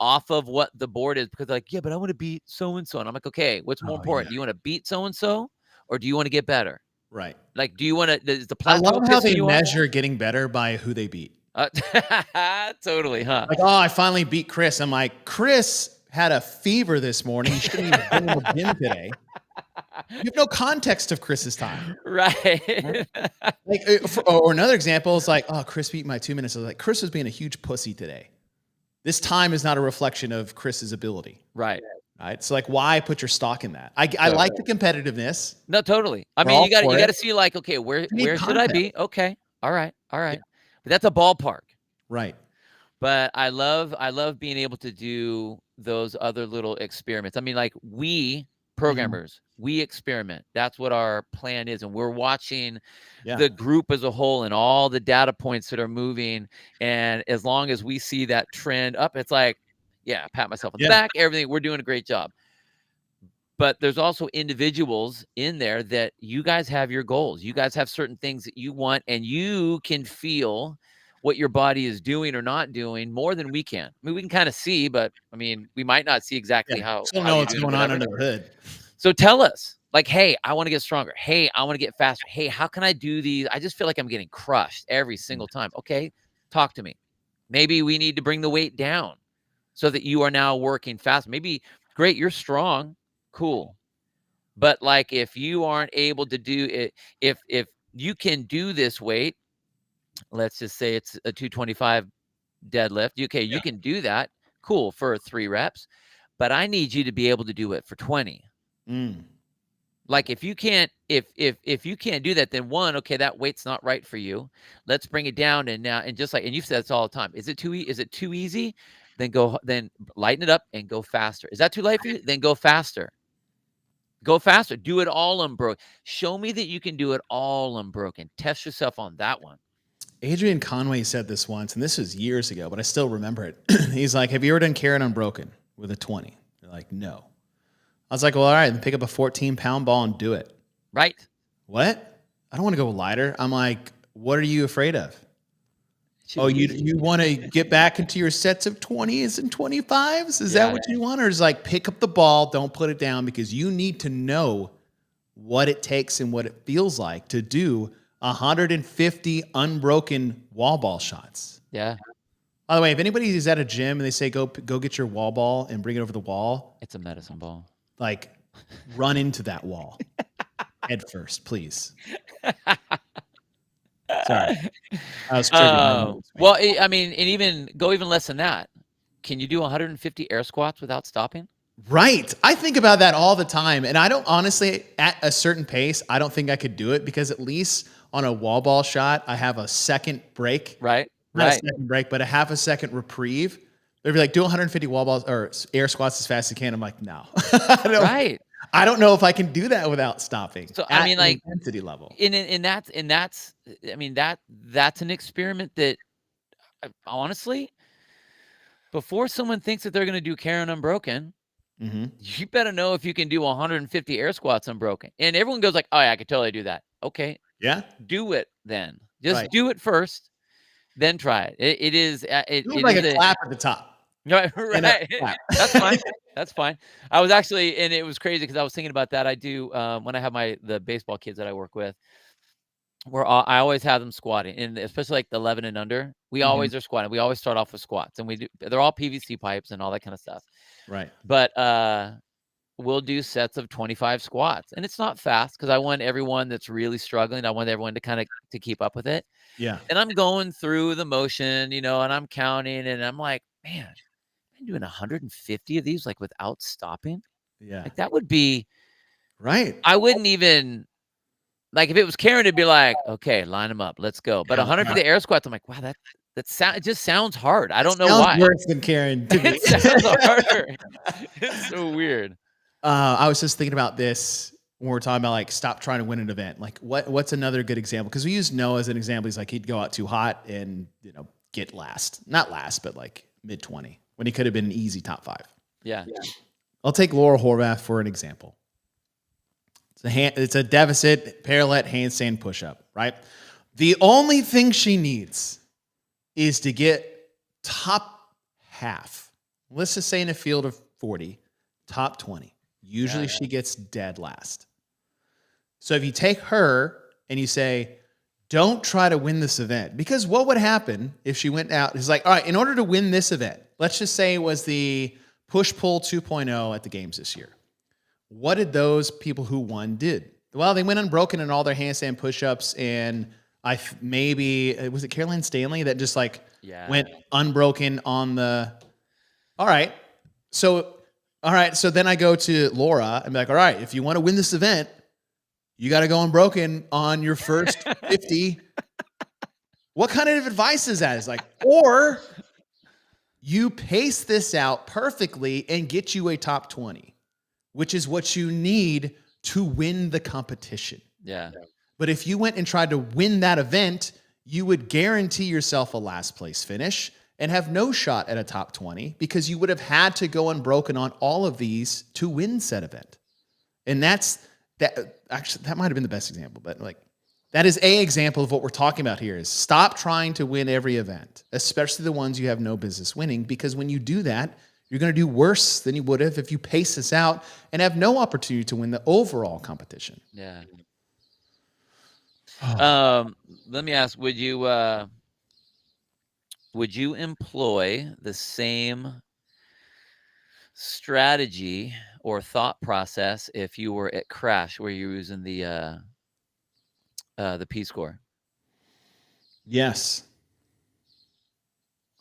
off of what the board is, because like, yeah, but I want to beat so and so. And I'm like, okay, what's more Oh, important? yeah. Do you want to beat so and so, or do you want to get better? Right. Like, do you want to? Is the I plateau love how pissing they you off? measure getting better by who they beat. Totally, huh? Like, oh, I finally beat Chris. I'm like, Chris had a fever this morning. He shouldn't even been in the gym today. You have no context of Chris's time. Right. Like, or another example is like, oh, Chris beat my 2 minutes. I was like, Chris was being a huge pussy today. This time is not a reflection of Chris's ability. Right. Right. So like, why put your stock in that? I like the competitiveness. No, totally. I We're mean, all you got for to it. see like, okay, where You need should I be? Okay. All right. But that's a ballpark. Right. But I love being able to do those other little experiments. I mean, like, we programmers, we experiment. That's what our plan is. And we're watching the group as a whole and all the data points that are moving. And as long as we see that trend up, it's like, yeah, pat myself on the back, everything. We're doing a great job. But there's also individuals in there that you guys have your goals. You guys have certain things that you want, and you can feel what your body is doing or not doing more than we can. I mean, we can kind of see, but I mean, we might not see exactly how Still how know you're what's doing going or on whatever. under the hood. So tell us, like, hey, I want to get stronger. Hey, I want to get faster. Hey, how can I do these? I just feel like I'm getting crushed every single time. Okay, talk to me. Maybe we need to bring the weight down so that you are now working fast. Maybe, great, you're strong. Cool. But like, if you aren't able to do it, if you can do this weight, let's just say it's a 225 deadlift. Okay, you can do that. Cool, for 3 reps. But I need you to be able to do it for 20. Like, if you can't, if you can't do that, then one, okay, that weight's not right for you. Let's bring it down. And now, and just like, and you've said this all the time, is it too easy? Then lighten it up and go faster. Is that too light for you? Then go faster. Go faster. Do it all unbroken. Show me that you can do it all unbroken. Test yourself on that one. Adrian Conway said this once, and this was years ago, but I still remember it. He's like, have you ever done carry unbroken with a 20? They're like, no. I was like, well, all right, then pick up a 14-pound ball and do it. Right. What? I don't want to go lighter. I'm like, what are you afraid of? Oh, you want to get back into your sets of 20s and 25s? Is that what you want? Or is like, pick up the ball, don't put it down, because you need to know what it takes and what it feels like to do 150 unbroken wall ball shots. Yeah. By the way, if anybody is at a gym and they say, go get your wall ball and bring it over the wall, it's a medicine ball. Like, run into that wall head first, please. Sorry. I was triggering. Well, I mean, and even less than that. Can you do 150 air squats without stopping? Right. I think about that all the time. And I don't, honestly, at a certain pace, I don't think I could do it, because at least on a wall ball shot, I have a second break. Right. Not a second break, but a half a second reprieve. They'd be like, do 150 wall balls or air squats as fast as you can. I'm like, no. I don't know if I can do that without stopping. So I mean, like, intensity level. And that's I mean, that's an experiment that, honestly, before someone thinks that they're going to do carry unbroken, you better know if you can do 150 air squats unbroken. And everyone goes like, oh yeah, I could totally do that. Okay. Yeah. Do it then. Just do it first, then try it. It is like a clap at the top. Right. That's fine. That's fine. I was actually, and it was crazy because I was thinking about that. I do when I have the baseball kids that I work with. I always have them squatting, and especially like the 11 and under, we always are squatting. We always start off with squats, and they're all PVC pipes and all that kind of stuff. Right. But we'll do sets of 25 squats, and it's not fast because I want everyone that's really struggling. I want everyone to kind of to keep up with it. Yeah. And I'm going through the motion, and I'm counting, and I'm like, man, I'm doing 150 of these like without stopping. Yeah. Like that would be right. I wouldn't even. Like if it was Karen, it'd be like, okay, line them up, let's go. But 150 air squats, I'm like, wow, it just sounds hard. I don't know why. Worse than Karen. It sounds harder. It's so weird. I was just thinking about this when we're talking about like stop trying to win an event. Like what's another good example? Because we use Noah as an example. He's like he'd go out too hot and get not last, but like mid 20 when he could have been an easy top 5. Yeah. I'll take Laura Horvath for an example. It's a deficit parallel handstand push-up, right? The only thing she needs is to get top half. Let's just say in a field of 40, top 20. Usually she gets dead last. So if you take her and you say, don't try to win this event, because what would happen if she went out? It's like, all right, in order to win this event, let's just say it was the push-pull 2.0 at the games this year. What did those people who won did? Well, they went unbroken in all their handstand push-ups, and maybe was it Caroline Stanley that just went unbroken on the. All right, so then I go to Laura and be like, all right, if you want to win this event, you got to go unbroken on your first 50. What kind of advice is that? It's like, or you pace this out perfectly and get you a top 20. Which is what you need to win the competition. Yeah. But if you went and tried to win that event, you would guarantee yourself a last place finish and have no shot at a top 20 because you would have had to go unbroken on all of these to win said event. And actually, that might have been the best example, but that is an example of what we're talking about here is stop trying to win every event, especially the ones you have no business winning, because when you do that, you're going to do worse than you would have if you pace this out and have no opportunity to win the overall competition. Yeah. Let me ask, would you employ the same strategy or thought process if you were at Crash where you're using the P-score? Yes.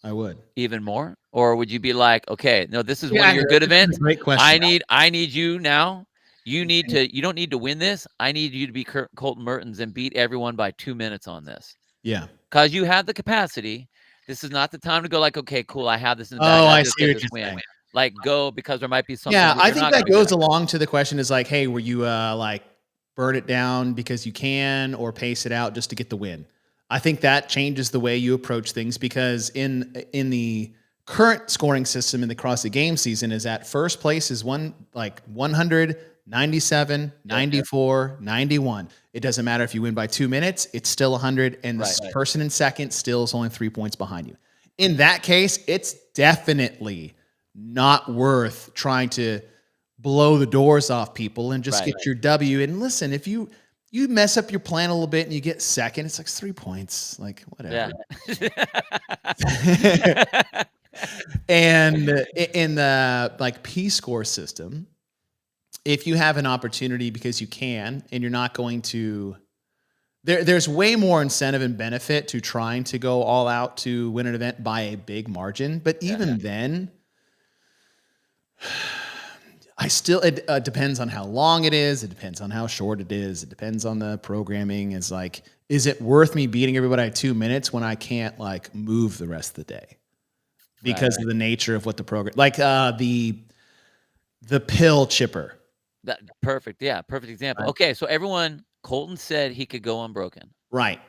I would. Even more? Or would you be like, okay, no, this is one of your good events. Great question. I need you now. You don't need to win this. I need you to be Colton Mertens and beat everyone by 2 minutes on this. Yeah. Because you have the capacity. This is not the time to go like, okay, cool, I have this in the bag. Oh, I see what you're saying. Like go because there might be something. Yeah, I think that goes along to the question is like, hey, were you burn it down because you can or pace it out just to get the win? I think that changes the way you approach things because in the current scoring system in the CrossFit game season is at first place is 100, 97, 94, 91. It doesn't matter if you win by 2 minutes, it's still 100, and the person in second still is only 3 points behind you. In that case, it's definitely not worth trying to blow the doors off people and just get your W. And listen, if you mess up your plan a little bit and you get second, it's like 3 points, like whatever. Yeah. And in the P-score system, if you have an opportunity because you can, and you're not going to, there's way more incentive and benefit to trying to go all out to win an event by a big margin. But even then, it depends on how long it is. It depends on how short it is. It depends on the programming. It's like, is it worth me beating everybody at 2 minutes when I can't move the rest of the day because of the nature of what the program, the pill chipper. Perfect. Yeah. Perfect example. Right. Okay. So Colton said he could go unbroken. Right.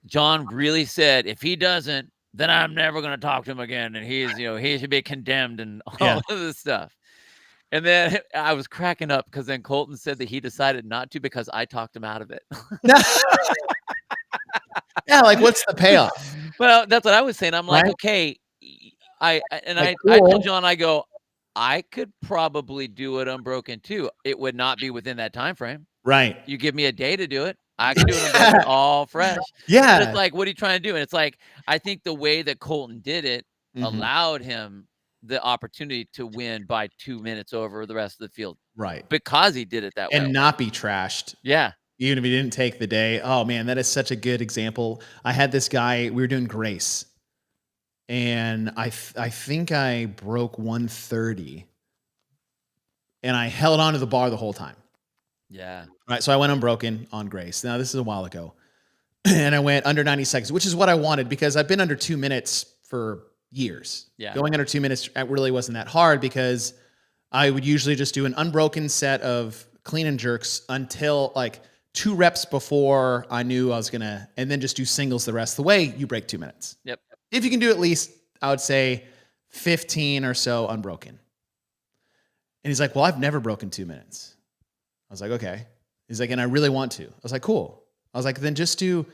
John really said, if he doesn't, then I'm never going to talk to him again. And he should be condemned and all of this stuff. And then I was cracking up because then Colton said that he decided not to because I talked him out of it. Yeah, what's the payoff? Well, that's what I was saying. I'm like, okay, I told John, I go, I could probably do it unbroken too. It would not be within that time frame. Right. You give me a day to do it. I can do an unbroken all fresh. But it's Yeah. like, what are you trying to do? And it's like, I think the way that Colton did it Mhm. allowed him the opportunity to win by 2 minutes over the rest of the field Right. because he did it that way. And not be trashed, Yeah. even if he didn't take the day. Oh man, that is such a good example. I had this guy, we were doing Grace, and I think I broke 130, and I held on to the bar the whole time. Yeah. Right. So I went unbroken on Grace. Now this is a while ago. And I went under 90 seconds, which is what I wanted because I've been under 2 minutes for years. Yeah. Going under 2 minutes really wasn't that hard because I would usually just do an unbroken set of clean and jerks until like 2 reps before I knew I was going to, and then just do singles the rest of the way. You break 2 minutes. Yep. If you can do at least, I would say 15 or so unbroken. And he's like, well, I've never broken 2 minutes. I was like, okay. He's like, and I really want to. I was like, cool. I was like, then just do,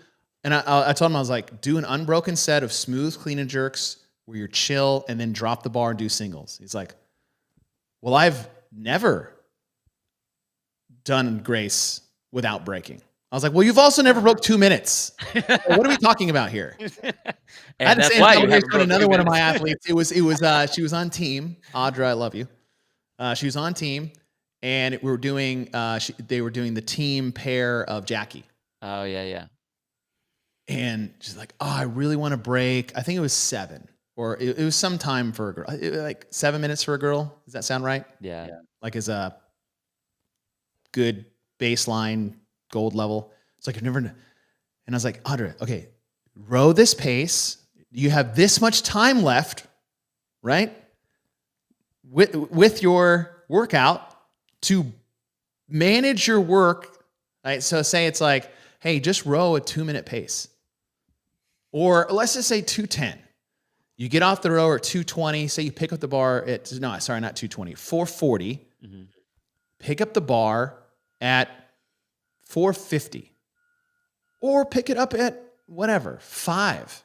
and I told him, I was like, do an unbroken set of smooth clean and jerks where you're chill and then drop the bar and do singles. He's like, well, I've never done Grace without breaking. I was like, well, you've also never broke 2 minutes. What are we talking about here? I had the same conversation with another one of my athletes. She was on team. Audra, I love you. She was on team, and we were doing, they were doing the team pair of Jackie. Oh, yeah, yeah. And she's like, oh, I really want to break. I think it was 7, or it was some time for a girl. Like 7 minutes for a girl. Does that sound right? Yeah. Like as a good baseline gold level. It's like, I've never, and I was like, Audra, okay, row this pace. You have this much time left, right? With your workout to manage your work. Right? So say it's like, hey, just row a 2-minute pace. Or let's just say 210. You get off the row at 220. Say you pick up the bar at, no, sorry, not 220, 440. Mm-hmm. Pick up the bar at 450. Or pick it up at whatever, 5.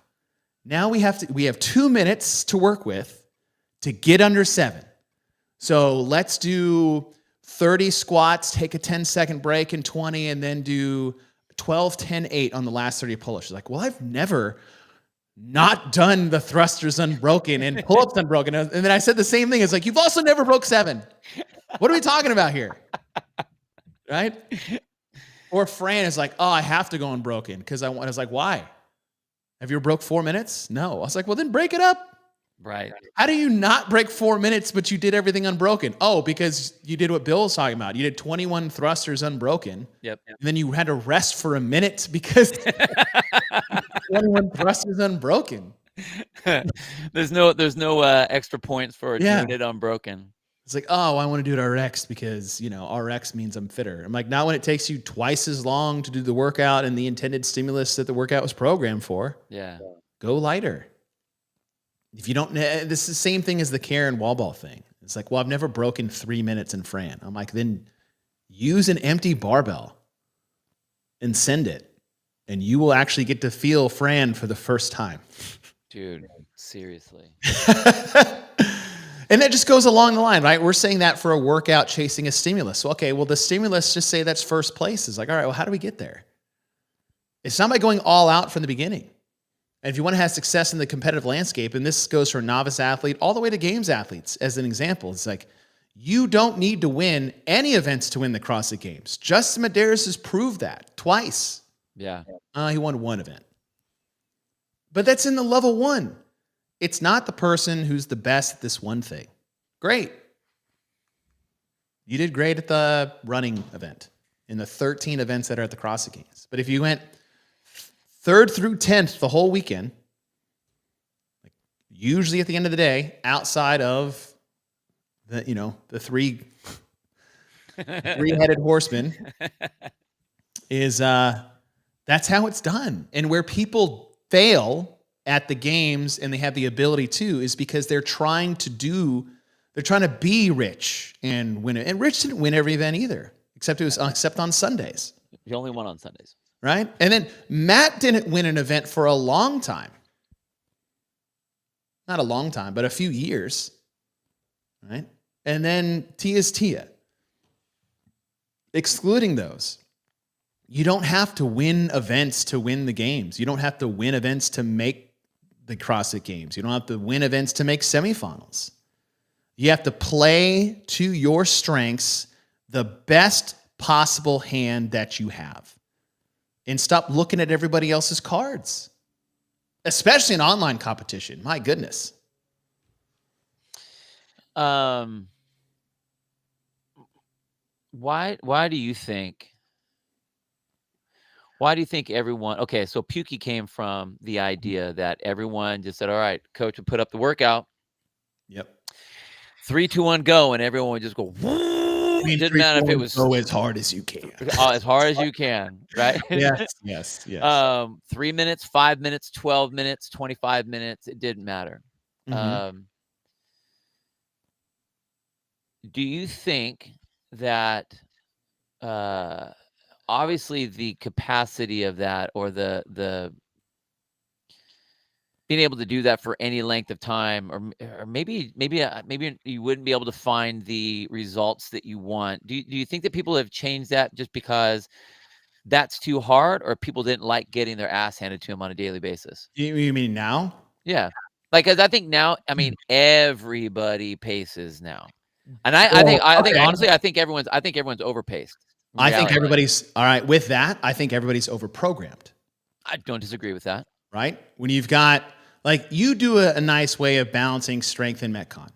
Now we have 2 minutes to work with to get under 7. So let's do 30 squats, take a 10-second break in 20, and then do 12, 10, 8 on the last 30 pull-ups. She's like, well, I've never not done the thrusters unbroken and pull-ups unbroken. And then I said the same thing. It's like, you've also never broke 7. What are we talking about here? Right? Or Fran is like, oh, I have to go unbroken because I was like, why? Have you ever broke 4 minutes? No. I was like, well, then break it up. Right. How do you not break 4 minutes, but you did everything unbroken? Oh, because you did what Bill was talking about. You did 21 thrusters unbroken. Yep. And then you had to rest for a minute because 21 thrusters unbroken. There's no extra points for doing it unbroken. It's like, oh, I want to do it RX because, RX means I'm fitter. I'm like, not when it takes you twice as long to do the workout and the intended stimulus that the workout was programmed for. Yeah. Go lighter. If you don't, this is the same thing as the Karen wall ball thing. It's like, well, I've never broken 3 minutes in Fran. I'm like, then use an empty barbell and send it. And you will actually get to feel Fran for the first time. Dude, seriously. And that just goes along the line, right? We're saying that for a workout chasing a stimulus. So, okay, well, the stimulus, just say that's first place. It's like, all right, well, how do we get there? It's not by going all out from the beginning. And if you want to have success in the competitive landscape, and this goes for a novice athlete all the way to games athletes as an example, it's like, you don't need to win any events to win the CrossFit Games. Justin Medeiros has proved that twice. Yeah. He won 1 event. But that's in the level 1. It's not the person who's the best at this one thing. Great. You did great at the running event in the 13 events that are at the CrossFit Games. But if you went 3rd through 10th the whole weekend, like usually at the end of the day, outside of the three-headed horseman, is that's how it's done. And where people fail at the games and they have the ability to is because they're trying to be Rich and win it. And Rich didn't win every event either, except on Sundays. He only won on Sundays. Right? And then Matt didn't win an event for a long time. Not a long time, but a few years. Right? And then Tia's Tia. Excluding those, You don't have to win events to win the games. You don't have to win events to make the CrossFit Games. You don't have to win events to make semifinals. You have to play to your strengths, the best possible hand that you have, and stop looking at everybody else's cards, especially in online competition. My goodness. Why do you think everyone, okay, so Pukey came from the idea that everyone just said, all right, coach would put up the workout. Yep. 3, 2, 1, go, and everyone would just go. It didn't matter if it was go as hard as you can. As hard as you can, right? Yes. 3 minutes, 5 minutes, 12 minutes, 25 minutes, it didn't matter. Mm-hmm. Do you think that obviously the capacity of that, or the being able to do that for any length of time, or maybe you wouldn't be able to find the results that you want. Do you think that people have changed that just because that's too hard, or people didn't like getting their ass handed to them on a daily basis? You mean now? Yeah. Like, 'cause I think now, I mean, everybody paces now. And I think honestly, I think everyone's overpaced. I think everybody's all right with that. I think everybody's overprogrammed. I don't disagree with that. Right? When you've got, like, you do a nice way of balancing strength and Metcon.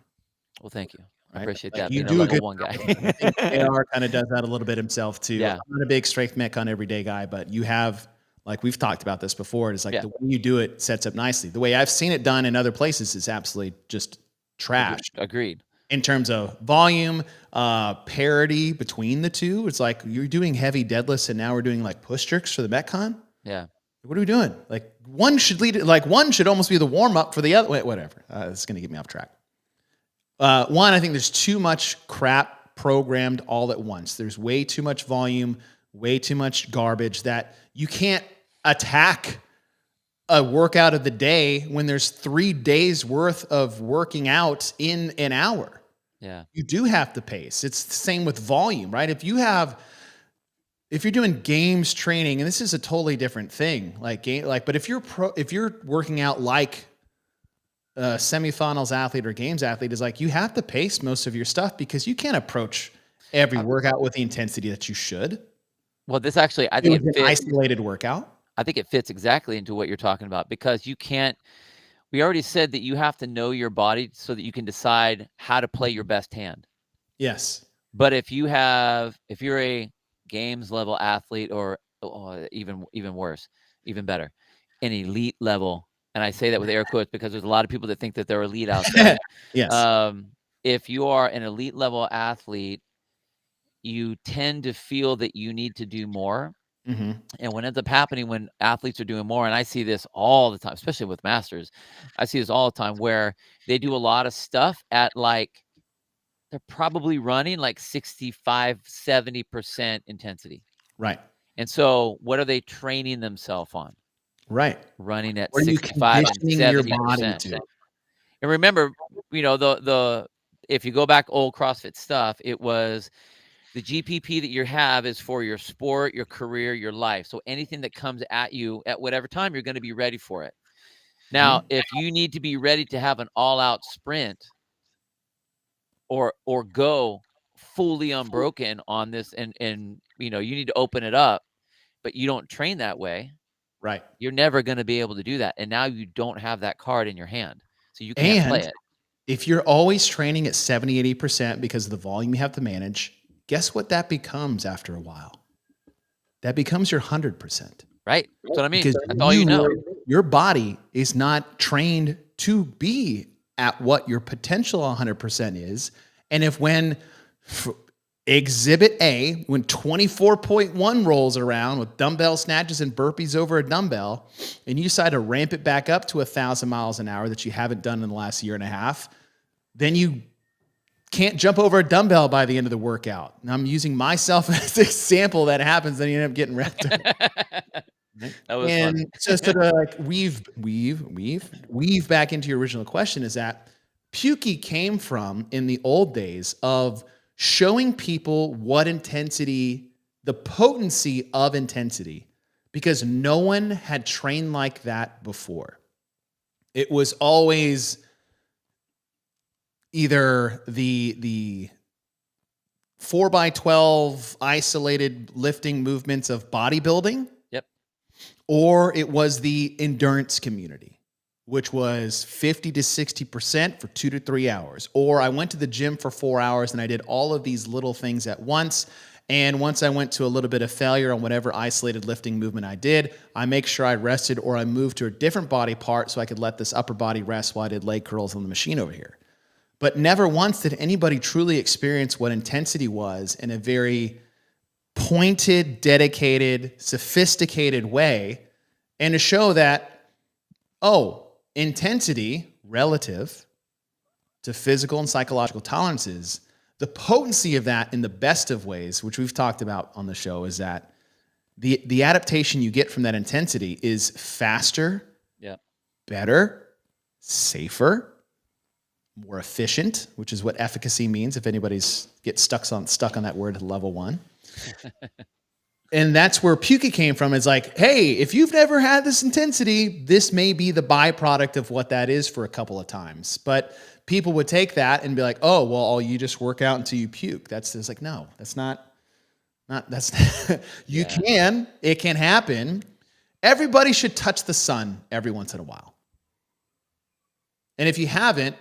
Well, thank you. I Right? appreciate Like, that. you Being do a a level good 1 guy. I think AR kind of does that a little bit himself too. Yeah. I'm not a big strength Metcon everyday guy, but you have, like we've talked about this before, it's like the way you do it sets up nicely. The way I've seen it done in other places is absolutely just trash. Agreed. In terms of volume, parity between the two. It's like you're doing heavy deadlifts and now we're doing like push jerks for the Metcon. Yeah. What are we doing? Like one should lead, like one should almost be the warm up for the other. Whatever. It's going to get me off track. One, I think there's too much crap programmed all at once. There's way too much volume, way too much garbage that you can't attack a workout of the day when there's 3 days worth of working out in an hour. Yeah. You do have to pace. It's the same with volume, right? If you're doing games training, and this is a totally different thing, but if you're working out like a semifinals athlete or games athlete, is like you have to pace most of your stuff because you can't approach every workout with the intensity that you should. Well, this actually, I think it fits an isolated workout. I think it fits exactly into what you're talking about, because you can't. We already said that you have to know your body so that you can decide how to play your best hand. Yes. But if you're a games level athlete, or even worse, even better, an elite level, and I say that with air quotes because there's a lot of people that think that they're elite out there. Yes. If you are an elite level athlete, you tend to feel that you need to do more. Mm-hmm. And what ends up happening when athletes are doing more, and I see this all the time, especially with masters, I see this all the time, where they do a lot of stuff at, like, they're probably running like 65, 70% intensity. Right. And so what are they training themselves on? Right. Running at What are you 65 and conditioning your body 70%. to? And remember, if you go back old CrossFit stuff, it was the GPP that you have is for your sport, your career, your life. So anything that comes at you at whatever time, you're going to be ready for it. Now, if you need to be ready to have an all-out sprint or go fully unbroken on this, and you need to open it up, but you don't train that way, right, you're never going to be able to do that. And now you don't have that card in your hand, so you can't play it. If you're always training at 70, 80% because of the volume you have to manage, guess what that becomes after a while? That becomes your 100%. Right. That's what I mean. Because that's all you know. Your body is not trained to be at what your potential 100% is. And when exhibit A, when 24.1 rolls around with dumbbell snatches and burpees over a dumbbell, and you decide to ramp it back up to 1,000 miles an hour that you haven't done in the last year and a half, then you can't jump over a dumbbell by the end of the workout. And I'm using myself as an example that happens, then you end up getting wrecked. That was fun. So to like weave back into your original question, is that Pukey came from in the old days of showing people what intensity the potency of intensity, because no one had trained like that before. It was always either the 4x12 isolated lifting movements of bodybuilding. Yep. Or it was the endurance community, which was 50 to 60% for 2 to 3 hours. Or I went to the gym for 4 hours and I did all of these little things at once. And once I went to a little bit of failure on whatever isolated lifting movement I did, I make sure I rested or I moved to a different body part so I could let this upper body rest while I did leg curls on the machine over here. But never once did anybody truly experience what intensity was in a very pointed, dedicated, sophisticated way, and to show that, intensity relative to physical and psychological tolerances, the potency of that in the best of ways, which we've talked about on the show, is that the adaptation you get from that intensity is faster, better, safer, more efficient, which is what efficacy means if anybody's gets stuck on that word level 1. And that's where Puka came from. It's like, hey, if you've never had this intensity, this may be the byproduct of what that is for a couple of times. But people would take that and be like, oh, well, you just work out until you puke. That's just like, no, that's not it can happen. Everybody should touch the sun every once in a while. And if you haven't,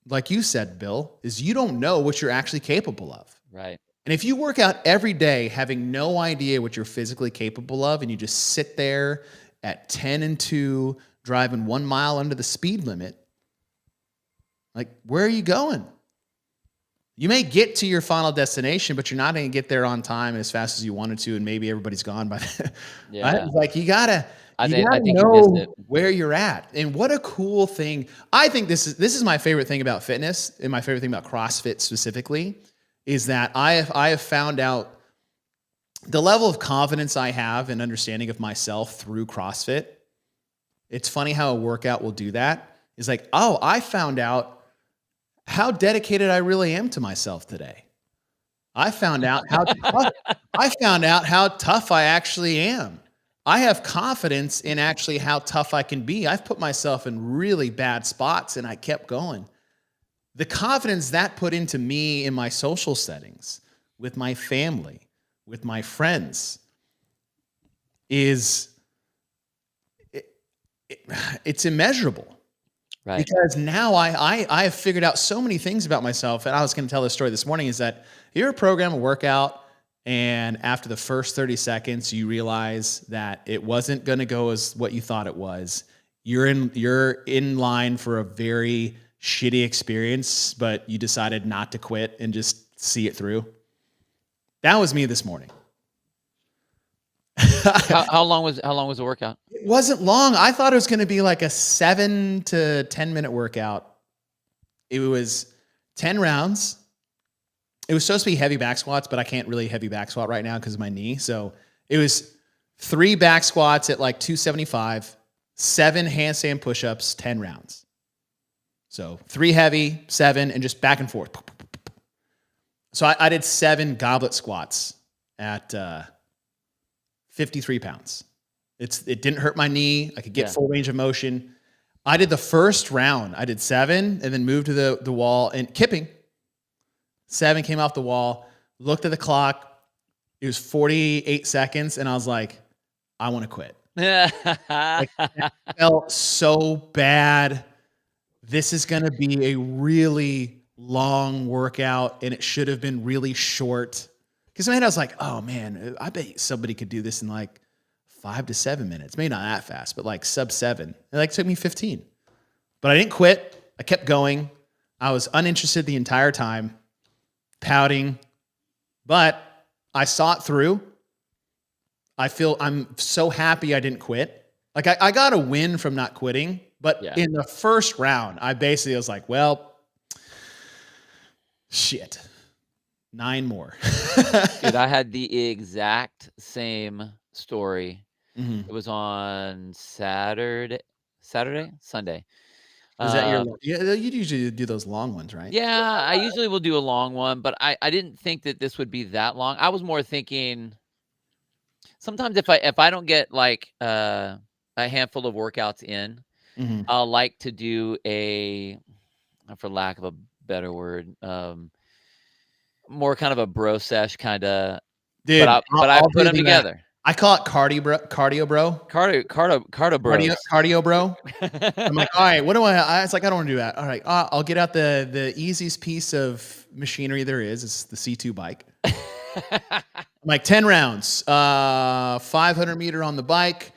like you said, Bill, is you don't know what you're actually capable of. Right. And if you work out every day having no idea what you're physically capable of, and you just sit there at 10 and 2, driving 1 mile under the speed limit, like, where are you going? You may get to your final destination, but you're not going to get there on time as fast as you wanted to, and maybe everybody's gone by then. Yeah. Right? Like, you gotta I think you know missed it. where you're at. And what a cool thing. I think this is my favorite thing about fitness, and my favorite thing about CrossFit specifically, is that I have found out the level of confidence I have and understanding of myself through CrossFit. It's funny how a workout will do that. It's like, oh, I found out how dedicated I really am to myself today. I found out how tough I actually am. I have confidence in actually how tough I can be. I've put myself in really bad spots and I kept going. The confidence that put into me in my social settings, with my family, with my friends, it's immeasurable. Right. Because now I have figured out so many things about myself. And I was going to tell this story this morning, is that you're a program, a workout, and after the first 30 seconds, you realize that it wasn't going to go as what you thought it was. You're in line for a very shitty experience, but you decided not to quit and just see it through. That was me this morning. How long was the workout? It wasn't long. I thought it was going to be like a 7 to 10 minute workout. It was 10 rounds. It was supposed to be heavy back squats, but I can't really heavy back squat right now because of my knee. So it was 3 back squats at like 275, 7 handstand push-ups, 10 rounds. So 3 heavy, 7, and just back and forth. So I did 7 goblet squats at 53 pounds. It didn't hurt my knee. I could get full range of motion. I did the first round. I did 7 and then moved to the wall and kipping. 7 came off the wall, looked at the clock. It was 48 seconds. And I was like, I want to quit. Like, I felt so bad. This is going to be a really long workout and it should have been really short. Because in my head, I was like, oh man, I bet somebody could do this in like 5 to 7 minutes. Maybe not that fast, but like sub 7. It like took me 15. But I didn't quit. I kept going. I was uninterested the entire time, pouting, but I saw it through. I'm so happy I didn't quit. Like I got a win from not quitting, but in the first round, I basically was like, well, shit. 9 more. Dude, I had the exact same story. Mm-hmm. It was on Sunday. Is that your? Yeah, you usually do those long ones, right? Yeah, I usually will do a long one, but I didn't think that this would be that long. I was more thinking sometimes if I don't get like a handful of workouts in, I'll like to do for lack of a better word, more kind of a bro sesh kind of. Dude, But I I'll put do them that. together. I call it cardio bro. Cardio bros. Cardio bro. I'm like, all right, what do it's like, I don't want to do that. All right, I'll get out the easiest piece of machinery there is. It's the C2 bike. I'm like 10 rounds, 500-meter on the bike,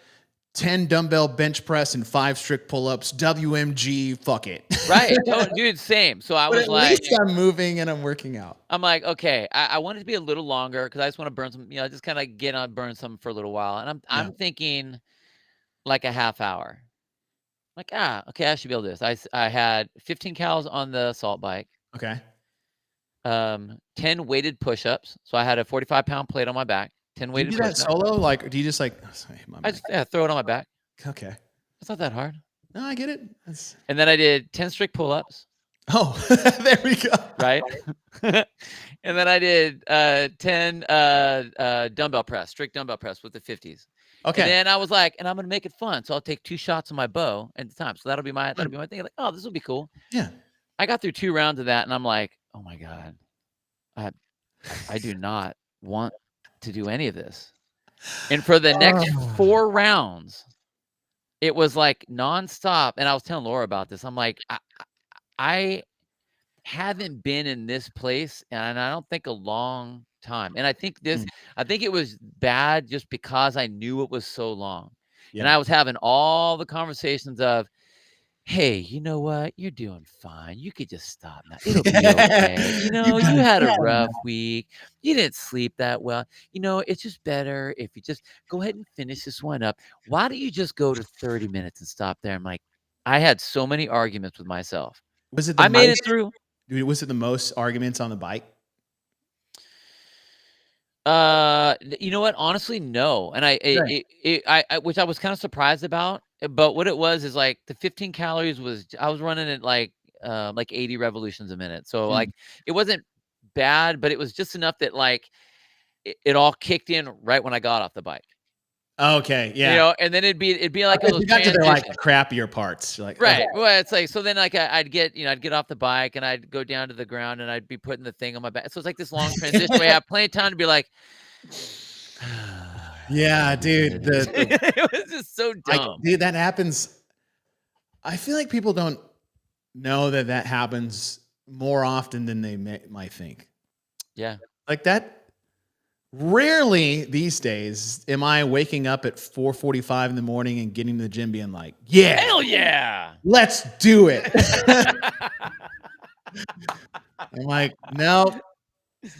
10 dumbbell bench press and 5 strict pull-ups, WMG, fuck it. Right. Oh, dude, same. So I was like, at least I'm moving and I'm working out. I'm like, okay, I want it to be a little longer because I just want to burn some, just kind of get on, burn some for a little while. And I'm thinking like a half hour. Like, okay, I should be able to do this. I had 15 calories on the assault bike. Okay. 10 weighted push-ups. So I had a 45-pound plate on my back. 10 weighted push-ups. Do you do that solo? Like, or do you just like? Oh, sorry, I just throw it on my back. Okay. It's not that hard. No, I get it. And then I did 10 strict pull-ups. Oh, there we go. Right. And then I did 10 dumbbell press, strict dumbbell press with the 50s. Okay. And then I was like, and I'm gonna make it fun. So I'll take 2 shots of my bow at the time. So that'll be my thing. Like, oh, this will be cool. Yeah. I got through 2 rounds of that and I'm like, oh my God. I do not want to do any of this. And for the next 4 rounds, it was like nonstop. And I was telling Laura about this. I'm like, I haven't been in this place, and I don't think a long time. And I think it was bad just because I knew it was so long. Yeah. And I was having all the conversations of, hey, you know what? You're doing fine. You could just stop now. It'll be okay. You had a rough week. You didn't sleep that well. It's just better if you just go ahead and finish this one up. Why don't you just go to 30 minutes and stop there? I'm like, I had so many arguments with myself. I made it through. Was it the most arguments on the bike? You know what? Honestly, no. And I which I was kind of surprised about. But what it was is like the 15 calories I was running at like 80 revolutions a minute. So like it wasn't bad, but it was just enough that like it all kicked in right when I got off the bike. Okay, yeah. And then it'd be like you got to the like crappier parts. You're like, right. Okay. Well, it's like, so then like I'd get off the bike and I'd go down to the ground and I'd be putting the thing on my back. So it's like this long transition where I have plenty of time to be like, yeah, dude. It was just so dumb. Dude, that happens. I feel like people don't know that happens more often than they might think. Yeah. Like that. Rarely these days am I waking up at 4:45 in the morning and getting to the gym being like, yeah, hell yeah, let's do it. I'm like, no,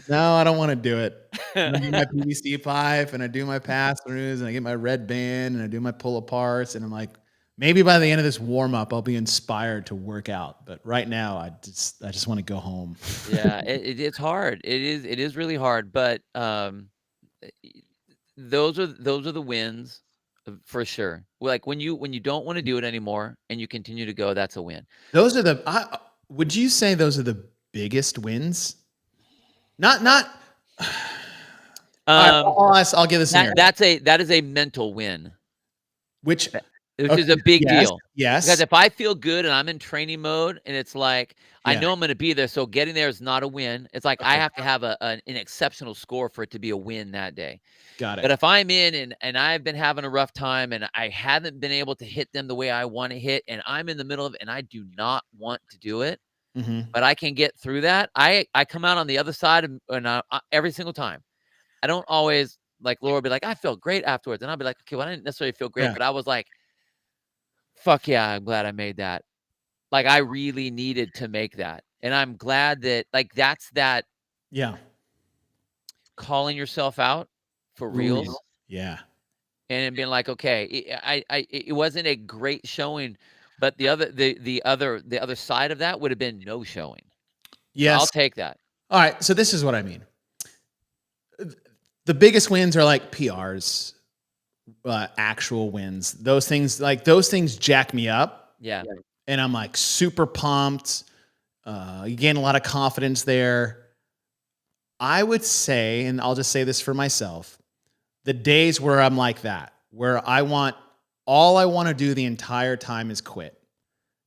I don't want to do it. I do my PVC pipe and I do my pass-throughs and I get my red band and I do my pull-aparts and I'm like, maybe by the end of this warm-up I'll be inspired to work out. But right now I just want to go home. Yeah, it's hard. It is really hard. But those are the wins for sure. Like when you don't want to do it anymore and you continue to go, that's a win. Those are would you say those are the biggest wins? Not. I'll give this. That is a mental win. Which is a big deal. Yes. Because if I feel good and I'm in training mode and it's like, I know I'm going to be there. So getting there is not a win. It's like, I have to have an exceptional score for it to be a win that day. Got it. But if I'm in and I've been having a rough time and I haven't been able to hit them the way I want to hit, and I'm in the middle of it and I do not want to do it, but I can get through that. I come out on the other side and every single time. I don't always, like Laura will be like, I felt great afterwards. And I'll be like, okay, well, I didn't necessarily feel great, but I was like, fuck yeah, I'm glad I made that. Like I really needed to make that. And I'm glad that like that's that calling yourself out for reals. Yeah. And being like, okay, it wasn't a great showing, but the other side of that would have been no showing. Yes. So I'll take that. All right. So this is what I mean. The biggest wins are like PRs, actual wins. Those things jack me up. Yeah. And I'm like super pumped. You gain a lot of confidence there. I would say, and I'll just say this for myself, the days where I'm like that, where all I want to do the entire time is quit,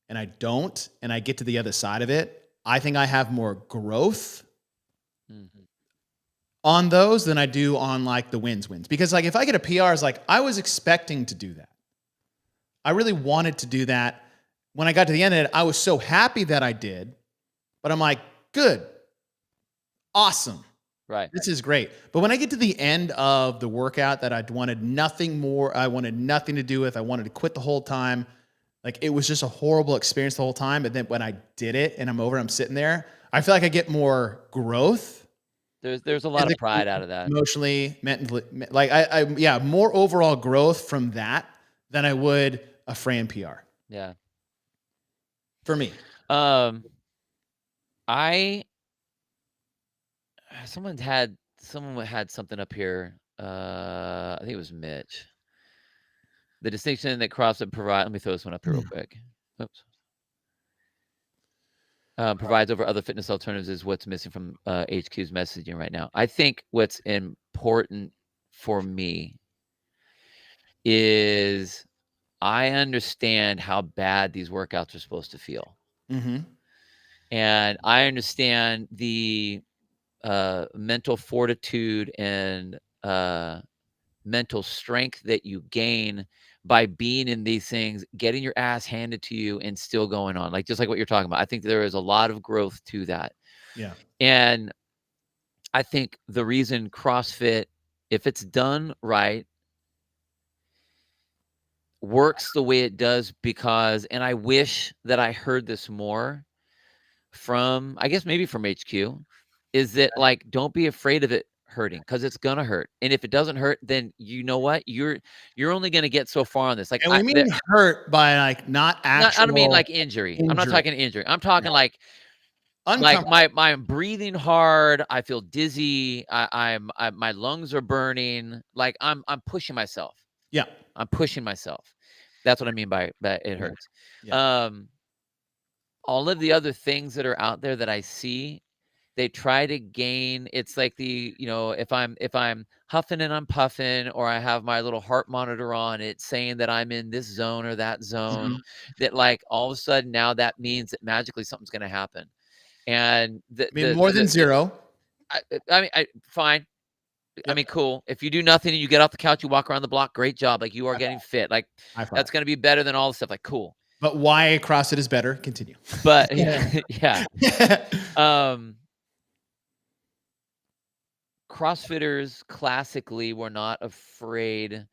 and I don't, and I get to the other side of it, I think I have more growth on those than I do on like the wins. Because like if I get a PR, it's like I was expecting to do that. I really wanted to do that. When I got to the end of it, I was so happy that I did, but I'm like, good, awesome. Right. This is great. But when I get to the end of the workout that I wanted nothing more, I wanted nothing to do with, I wanted to quit the whole time. Like it was just a horrible experience the whole time. But then when I did it and I'm over, I'm sitting there, I feel like I get more growth. There's a lot of pride out of that. Emotionally, mentally, like more overall growth from that than I would a Fran PR. Yeah. For me. Someone had something up here. I think it was Mitch. The distinction that CrossFit provide. Let me throw this one up here real quick. Oops. Provides over other fitness alternatives is what's missing from HQ's messaging right now. I think what's important for me is I understand how bad these workouts are supposed to feel. And I understand the mental fortitude and mental strength that you gain by being in these things, getting your ass handed to you and still going on, like just like what you're talking about. I think there is a lot of growth to that. Yeah. And I think the reason CrossFit, if it's done right, works the way it does because, and I wish that I heard this more from, I guess maybe from HQ, is that like, don't be afraid of it hurting because it's gonna hurt. And if it doesn't hurt, then you know what? You're only gonna get so far on this. Like, and we mean hurt by like not actual. I don't mean like injury. I'm not talking injury. I'm talking like my breathing hard. I feel dizzy. My lungs are burning. Like I'm pushing myself. Yeah, I'm pushing myself. That's what I mean by it hurts. Yeah. All of the other things that are out there that I see, they try to gain. It's like if I'm huffing and I'm puffing, or I have my little heart monitor on, it's saying that I'm in this zone or that zone, that like all of a sudden now that means that magically something's going to happen. And more than zero. I mean, fine. Yep. I mean, cool. If you do nothing and you get off the couch, you walk around the block, great job. Like you are getting fit. Like that's going to be better than all the stuff. Like, cool. But why CrossFit is better? Continue. But yeah. CrossFitters classically were not afraid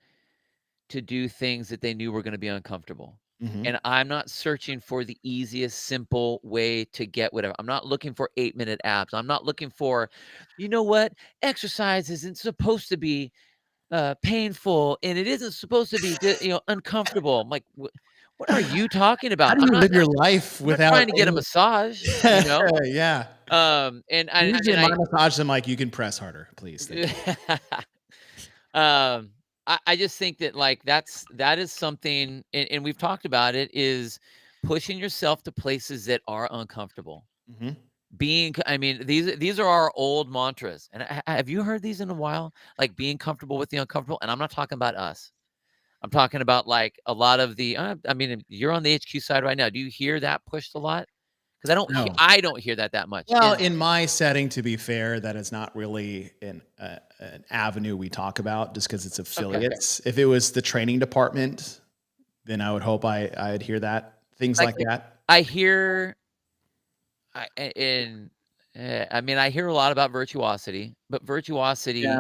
to do things that they knew were going to be uncomfortable. And I'm not searching for the easiest, simple way to get whatever. I'm not looking for 8-minute abs. I'm not looking for, you know what? Exercise isn't supposed to be painful, and it isn't supposed to be, uncomfortable. I'm like, what are you talking about? How do you live your life without trying to get a massage? You know? Yeah. And I massage them like you can press harder, please. I just think that like that is something, and we've talked about it, is pushing yourself to places that are uncomfortable. I mean, these are our old mantras. And have you heard these in a while? Like being comfortable with the uncomfortable. And I'm not talking about us. I'm talking about like a lot of the, I mean, you're on the HQ side right now. Do you hear that pushed a lot? Because I don't hear that much. Well, in my setting, to be fair, that is not really an avenue we talk about just because it's affiliates. Okay. If it was the training department, then I would hope I'd hear that. Things like that. I hear, I mean, I hear a lot about virtuosity, but virtuosity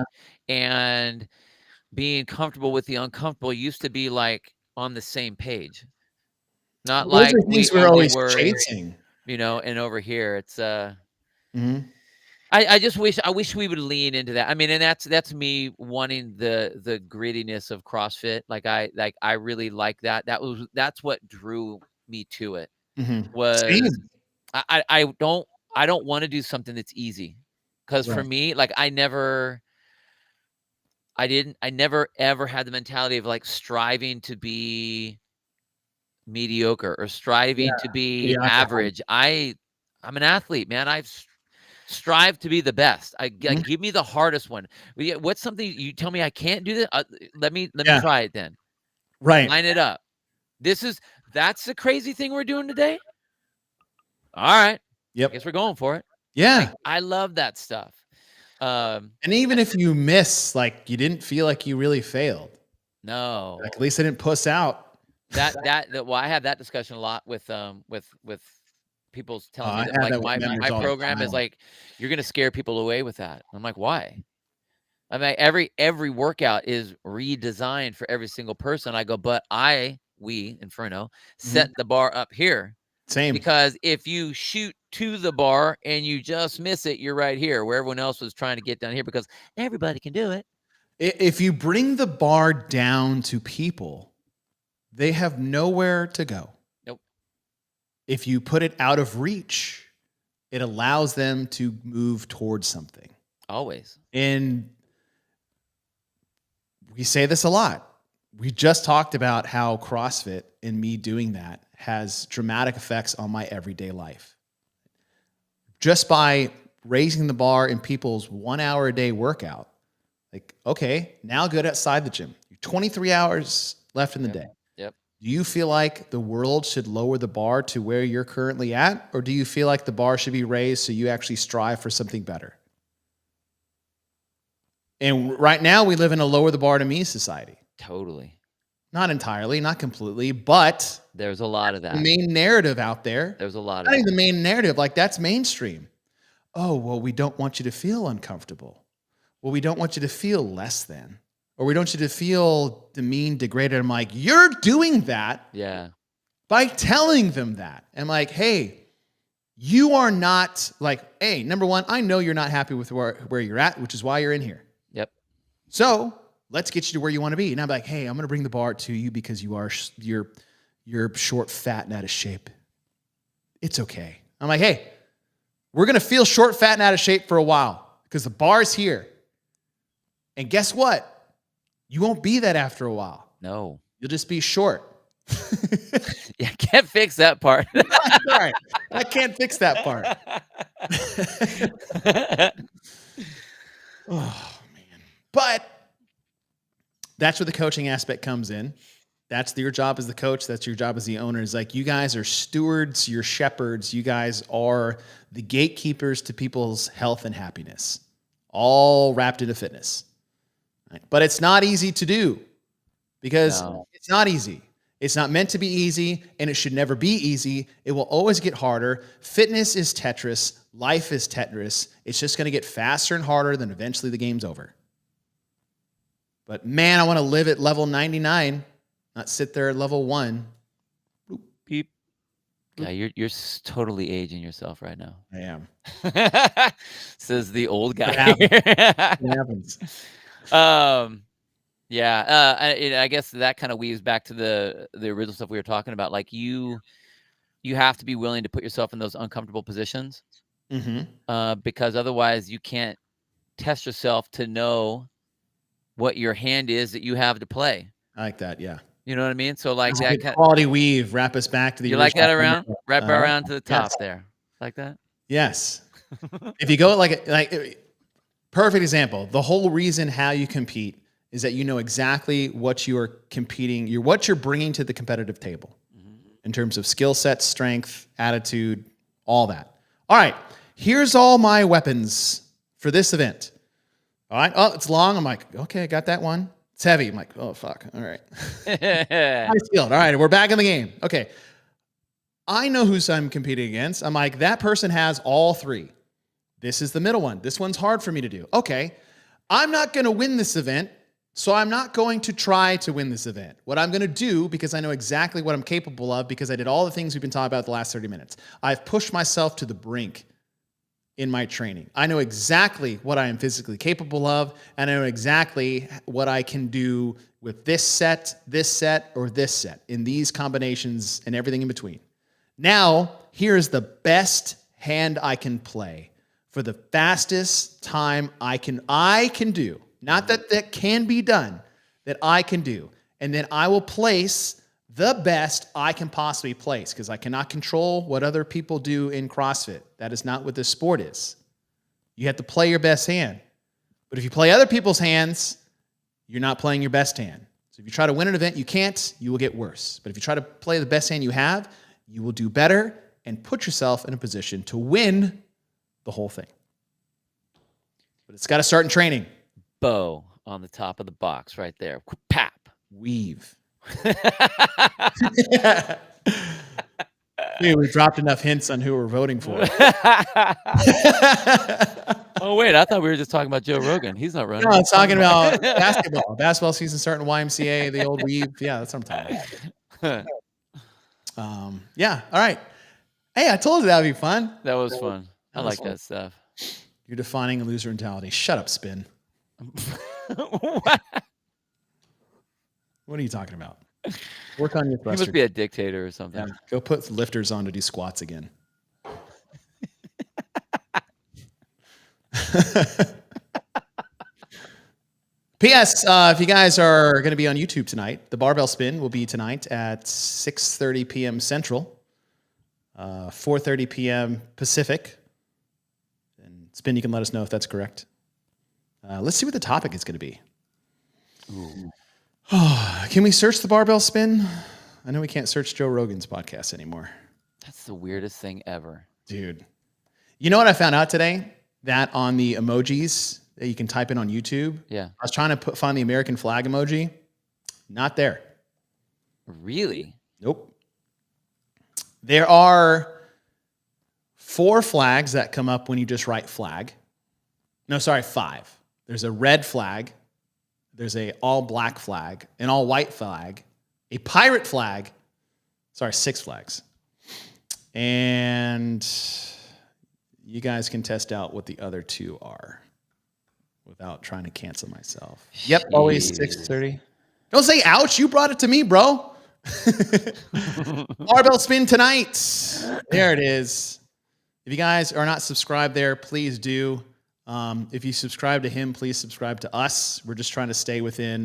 and being comfortable with the uncomfortable used to be like on the same page. Not like we're always chasing. And over here it's I wish we would lean into that. I mean, and that's me wanting the grittiness of CrossFit. Like I really like that. That's what drew me to it. Was same. I don't want to do something that's easy. Because for me, like I never ever had the mentality of like striving to be mediocre or striving to be average. I'm an athlete, man. strive to be the best. Give me the hardest one. What's something you tell me I can't do that? Let me try it then. Right. Line it up. That's the crazy thing we're doing today. All right. Yep. I guess we're going for it. Yeah. I love that stuff. And even if you miss, like you didn't feel like you really failed. No. Like, at least I didn't puss out. Well, I have that discussion a lot with people telling me that like my program is like, you're gonna scare people away with that. I'm like, why? I mean, every workout is redesigned for every single person. I go, but we Inferno set the bar up here. Same. Because if you shoot to the bar and you just miss it, you're right here where everyone else was trying to get down here, because everybody can do it. If you bring the bar down to people, they have nowhere to go. Nope. If you put it out of reach, it allows them to move towards something. Always. And we say this a lot. We just talked about how CrossFit and me doing that has dramatic effects on my everyday life. Just by raising the bar in people's 1 hour a day workout, like, okay, now go outside the gym. 23 hours left in the day. Yep. Do you feel like the world should lower the bar to where you're currently at? Or do you feel like the bar should be raised so you actually strive for something better? And right now we live in a lower the bar to me society. Totally. Not entirely, not completely, but there's a lot of that. The main narrative out there. There's a lot of that. I think the main narrative, like that's mainstream. Oh, well, we don't want you to feel uncomfortable. Well, we don't want you to feel less than, or we don't want you to feel demeaned, degraded. I'm like, you're doing that. Yeah. By telling them that. I'm like, hey, you are not like, hey, number one, I know you're not happy with where you're at, which is why you're in here. Yep. So let's get you to where you want to be. And I'm like, hey, I'm going to bring the bar to you because you're short, fat, and out of shape. It's okay. I'm like, hey, we're going to feel short, fat, and out of shape for a while because the bar's here. And guess what? You won't be that after a while. No. You'll just be short. Yeah, I can't fix that part. Sorry. I can't fix that part. Oh, man. But that's where the coaching aspect comes in. That's your job as the coach. That's your job as the owner. Is like, you guys are stewards, you're shepherds. You guys are the gatekeepers to people's health and happiness, all wrapped into fitness. Right? But it's not easy to do because it's not easy. It's not meant to be easy, and it should never be easy. It will always get harder. Fitness is Tetris. Life is Tetris. It's just going to get faster and harder, then eventually the game's over. But man, I want to live at level 99, not sit there at level 1. Boop. Beep. Yeah, you're totally aging yourself right now. I am. Says the old guy. It happens. Yeah. I guess that kind of weaves back to the original stuff we were talking about. Like you have to be willing to put yourself in those uncomfortable positions, because otherwise you can't test yourself to know what your hand is that you have to play. I like that. Yeah. You know what I mean? So like that kind quality weave, wrap us back to the. You like that around? Wrap around to the top there, like that. Yes. If you go like perfect example. The whole reason how you compete is that you know exactly what you are competing, what you're bringing to the competitive table in terms of skill set, strength, attitude, all that. All right, here's all my weapons for this event. All right, oh, it's long. I'm like, okay, I got that one. It's heavy. I'm like, oh, fuck. All right. Nice field. All right, we're back in the game. Okay. I know who I'm competing against. I'm like, that person has all three. This is the middle one. This one's hard for me to do. Okay, I'm not going to win this event, so I'm not going to try to win this event. What I'm going to do, because I know exactly what I'm capable of, because I did all the things we've been talking about the last 30 minutes, I've pushed myself to the brink in my training. I know exactly what I am physically capable of, and I know exactly what I can do with this set, or this set, in these combinations and everything in between. Now, here's the best hand I can play for the fastest time I can do. Not that can be done, that I can do. And then I will place the best I can possibly place, because I cannot control what other people do in CrossFit. That is not what this sport is. You have to play your best hand. But if you play other people's hands, you're not playing your best hand. So if you try to win an event you can't, you will get worse. But if you try to play the best hand you have, you will do better and put yourself in a position to win the whole thing. But it's got to start in training. Bow on the top of the box right there. Pap. Weave. Dude, we dropped enough hints on who we're voting for. Oh, wait. I thought we were just talking about Joe Rogan. He's not running. No, I'm talking about basketball. Basketball season starting YMCA, the old weave. Yeah, that's what I'm talking about. Yeah. All right. Hey, I told you that would be fun. That was fun. I like that stuff. You're defining a loser mentality. Shut up, Spin. What are you talking about? Work on your thrusters. He must be a dictator or something. Yeah, go put lifters on to do squats again. P.S. If you guys are going to be on YouTube tonight, the barbell spin will be tonight at 6:30 p.m. Central, 4:30 p.m. Pacific. And Spin, you can let us know if that's correct. Let's see what the topic is going to be. Can we search the barbell spin? I know we can't search Joe Rogan's podcast anymore. That's the weirdest thing ever. Dude. You know what I found out today? That on the emojis that you can type in on YouTube. Yeah. I was trying to find the American flag emoji. Not there. Really? Nope. There are 4 flags that come up when you just write flag. No, sorry, 5. There's a red flag. There's a all black flag, an all white flag, a pirate flag. Sorry, 6 flags. And you guys can test out what the other 2 are without trying to cancel myself. Yep, always 6:30. Don't say ouch. You brought it to me, bro. Barbell spin tonight. There it is. If you guys are not subscribed there, please do. If you subscribe to him, please subscribe to us. We're just trying to stay within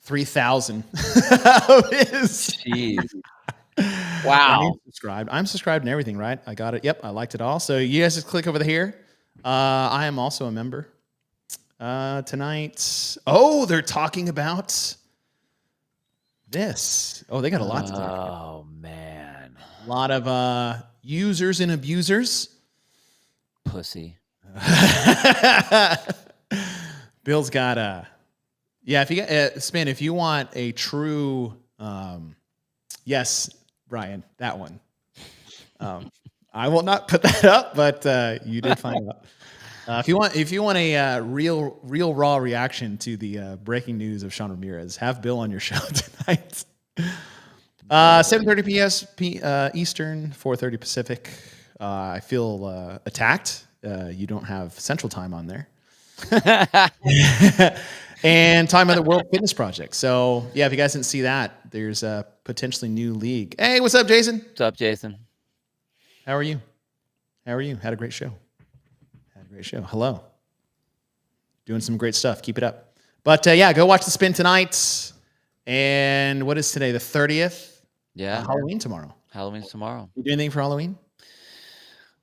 3,000 of his. Jeez. Wow. I'm subscribed to everything, right? I got it. Yep, I liked it all. So you guys just click over here. I am also a member. Tonight. Oh, they're talking about this. Oh, they got a lot to talk about. Oh, man. A lot of users and abusers. Pussy. Bill's got a... Yeah, if you get Spin, if you want a true... yes, Brian, that one. I will not put that up, but you did find out. If you want a real raw reaction to the breaking news of Sean Ramirez, have Bill on your show tonight. 7:30 p.m. Eastern, 4:30 Pacific. I feel attacked. You don't have Central Time on there. And talking about the World Fitness Project. So yeah, if you guys didn't see that, there's a potentially new league. Hey, what's up, Jason? What's up, Jason? How are you? Had a great show. Great show. Hello. Doing some great stuff. Keep it up. But yeah, go watch the spin tonight. And what is today? The 30th? Yeah. Halloween tomorrow. Halloween's tomorrow. You do anything for Halloween?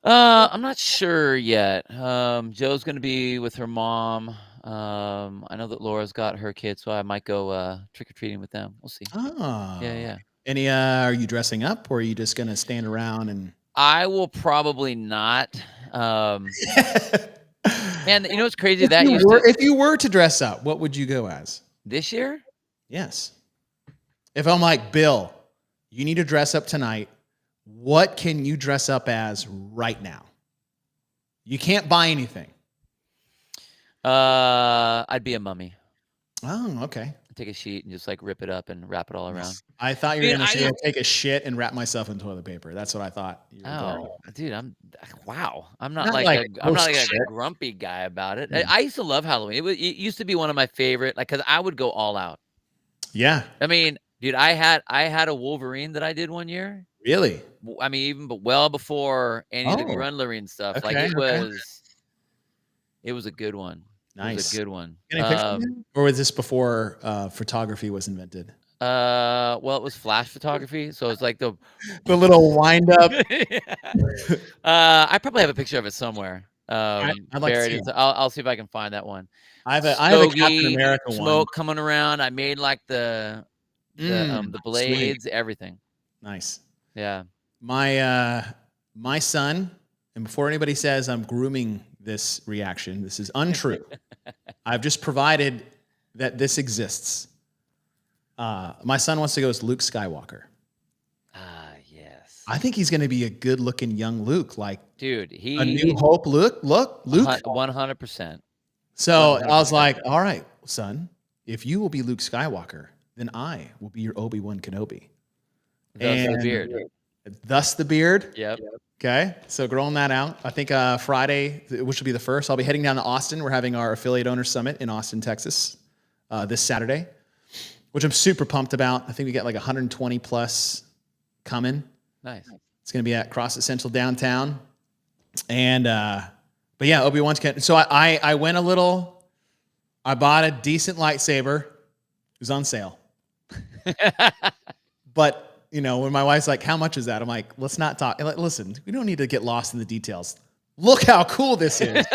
I'm not sure yet. Joe's going to be with her mom. I know that Laura's got her kids, so I might go trick-or-treating with them. We'll see. Oh. Yeah. Any, are you dressing up, or are you just going to stand around and... I will probably not. And you know what's crazy? If you were to dress up, what would you go as? This year? Yes. If I'm like, Bill, you need to dress up tonight, what can you dress up as right now? You can't buy anything. I'd be a mummy. Oh, okay. Take a sheet and just like rip it up and wrap it all around. I thought you were going to say I'd take a shit and wrap myself in toilet paper. That's what I thought. Dude, I'm not like a grumpy guy about it. I used to love Halloween. It used to be one of my favorite, like, because I would go all out. Yeah. I mean, dude, I had a Wolverine that I did one year. Really? I mean, well before any of the Grundlerine stuff. Okay, like it was a good one. Nice. It was a good one. Or was this before photography was invented? Well, it was flash photography, so it's like the little wind up. I probably have a picture of it somewhere. I'd like to buried. see It. it. I'll see if I can find that one. I have a Captain Stogie, America one. smoke coming around. I made like the blades, sweet. everything. Nice. Yeah. My son, and before anybody says I'm grooming this reaction, this is untrue. I've just provided that this exists. My son wants to go as Luke Skywalker. Yes. I think he's going to be a good-looking young Luke, like dude. a New Hope Luke. Luke. 100%. So I was like, all right, son, if you will be Luke Skywalker, then I will be your Obi-Wan Kenobi. Thus the beard. Thus the beard. Yep. Okay, so growing that out. I think Friday, which will be the first, I'll be heading down to Austin. We're having our affiliate owner summit in Austin, Texas, this Saturday, which I'm super pumped about. I think we get like 120 plus coming. Nice. It's going to be at CrossFit Central downtown. And, but yeah, Obi-Wan's. So I went a little, I bought a decent lightsaber. It was on sale. But, you know, when my wife's like, how much is that? I'm like, let's not talk. Like, listen, we don't need to get lost in the details. Look how cool this is.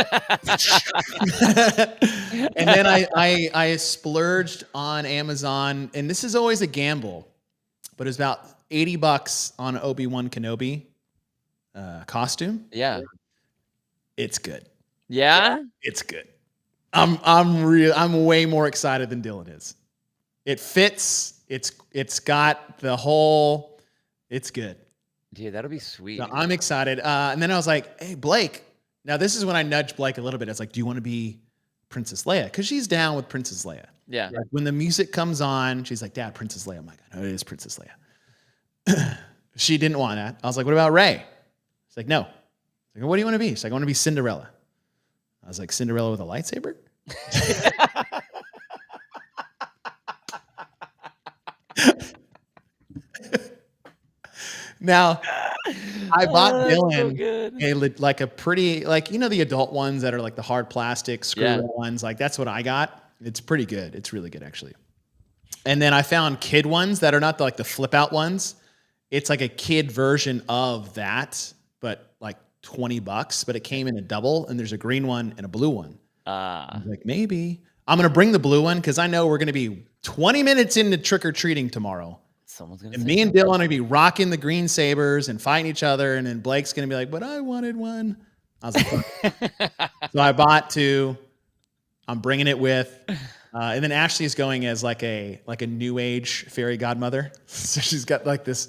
And then I splurged on Amazon, and this is always a gamble, but it's about $80 on Obi-Wan Kenobi costume. Yeah. It's good. Yeah. It's good. I'm way more excited than Dylan is. It fits. It's got the whole. It's good. Dude, that'll be sweet. So I'm excited. And then I was like, hey, Blake. Now this is when I nudged Blake a little bit. It's like, do you want to be Princess Leia? Because she's down with Princess Leia. Yeah. Like when the music comes on, she's like, Dad, Princess Leia. I'm like, I know it is Princess Leia. She didn't want that. I was like, what about Rey? She's like, no. I was like, what do you want to be? She's like, I want to be Cinderella. I was like, Cinderella with a lightsaber? Now, I bought Dylan like a pretty, like, you know, the adult ones that are like the hard plastic screw ones. Like that's what I got. It's pretty good. It's really good, actually. And then I found kid ones that are not like the flip out ones. It's like a kid version of that, but like $20. But it came in a double, and there's a green one and a blue one. I was like, maybe I'm gonna bring the blue one because I know we're gonna be 20 minutes into trick or treating tomorrow. Someone's gonna. And me and Dylan are gonna be rocking the green sabers and fighting each other, and then Blake's gonna be like, "But I wanted one." I was like, so I bought two. I'm bringing it with, and then Ashley is going as like a new age fairy godmother. So she's got like this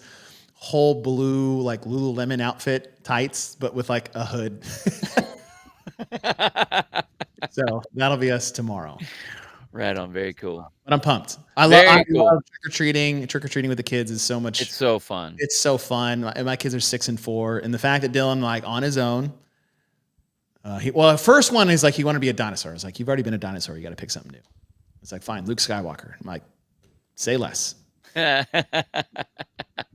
whole blue like Lululemon outfit, tights, but with like a hood. So that'll be us tomorrow. Right on. Very cool. But I'm pumped. I love trick or treating. Trick or treating with the kids is so much. It's so fun. It's so fun. My kids are 6 and 4, and the fact that Dylan like on his own. The first one is like he wanted to be a dinosaur. I was like, you've already been a dinosaur. You got to pick something new. It's like, fine, Luke Skywalker. I'm like, say less.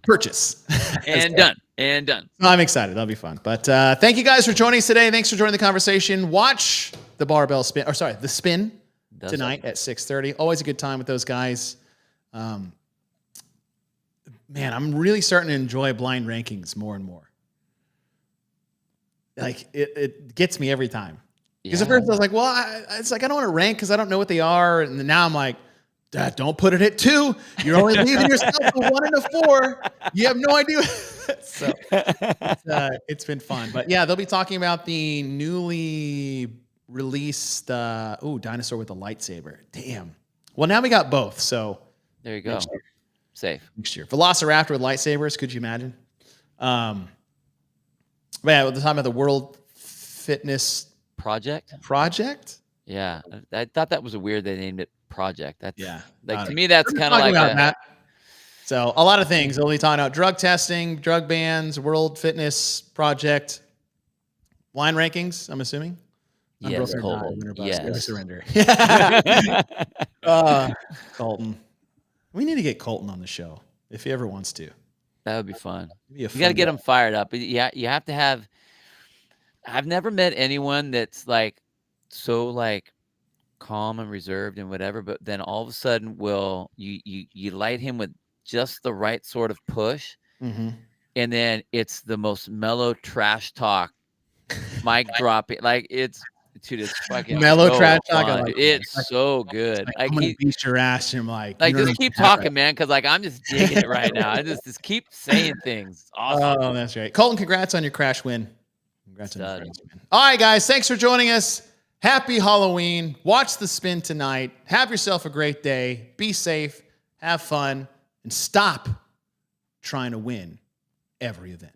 Purchase. And done. And done. I'm excited. That'll be fun. But thank you guys for joining us today. Thanks for joining the conversation. Watch the barbell spin, the spin tonight at 6:30. Always a good time with those guys. Man, I'm really starting to enjoy blind rankings more and more. Like it gets me every time. Because at first I was like, well, it's like I don't want to rank because I don't know what they are, and then now I'm like, Dad, don't put it at 2. You're only leaving yourself with 1 and a 4. You have no idea. So it's been fun. But yeah, they'll be talking about the newly released dinosaur with a lightsaber. Damn. Well, now we got both. So there you go. Safe. Next year. Velociraptor with lightsabers. Could you imagine? But yeah, we're talking about the World Fitness Project. Yeah. I thought that was weird they named it Project. That's like to me that's kind of like that. So a lot of things. They'll be talking about drug testing, drug bans, World Fitness Project, blind rankings, I'm assuming. Yes, Colton. Yes. Surrender. Colton. We need to get Colton on the show if he ever wants to. That would be fun. You got to get him fired up. Yeah, you have to have. I've never met anyone that's like so like calm and reserved and whatever, but then all of a sudden you light him with just the right sort of push, and then it's the most mellow trash talk mic dropping. Like dude, it's fucking Mellow so trash talk. fun, dude. It's so good. Like, Like I'm gonna beat your ass. And I'm like, you don't just even keep have talking, man, because like I'm just digging it right now. I just keep saying things. It's awesome. Oh, that's right. Colton, congrats on your crash win. Congrats on your Stud. crash win. All right, guys. Thanks for joining us. Happy Halloween. Watch the spin tonight. Have yourself a great day. Be safe. Have fun. And stop trying to win every event.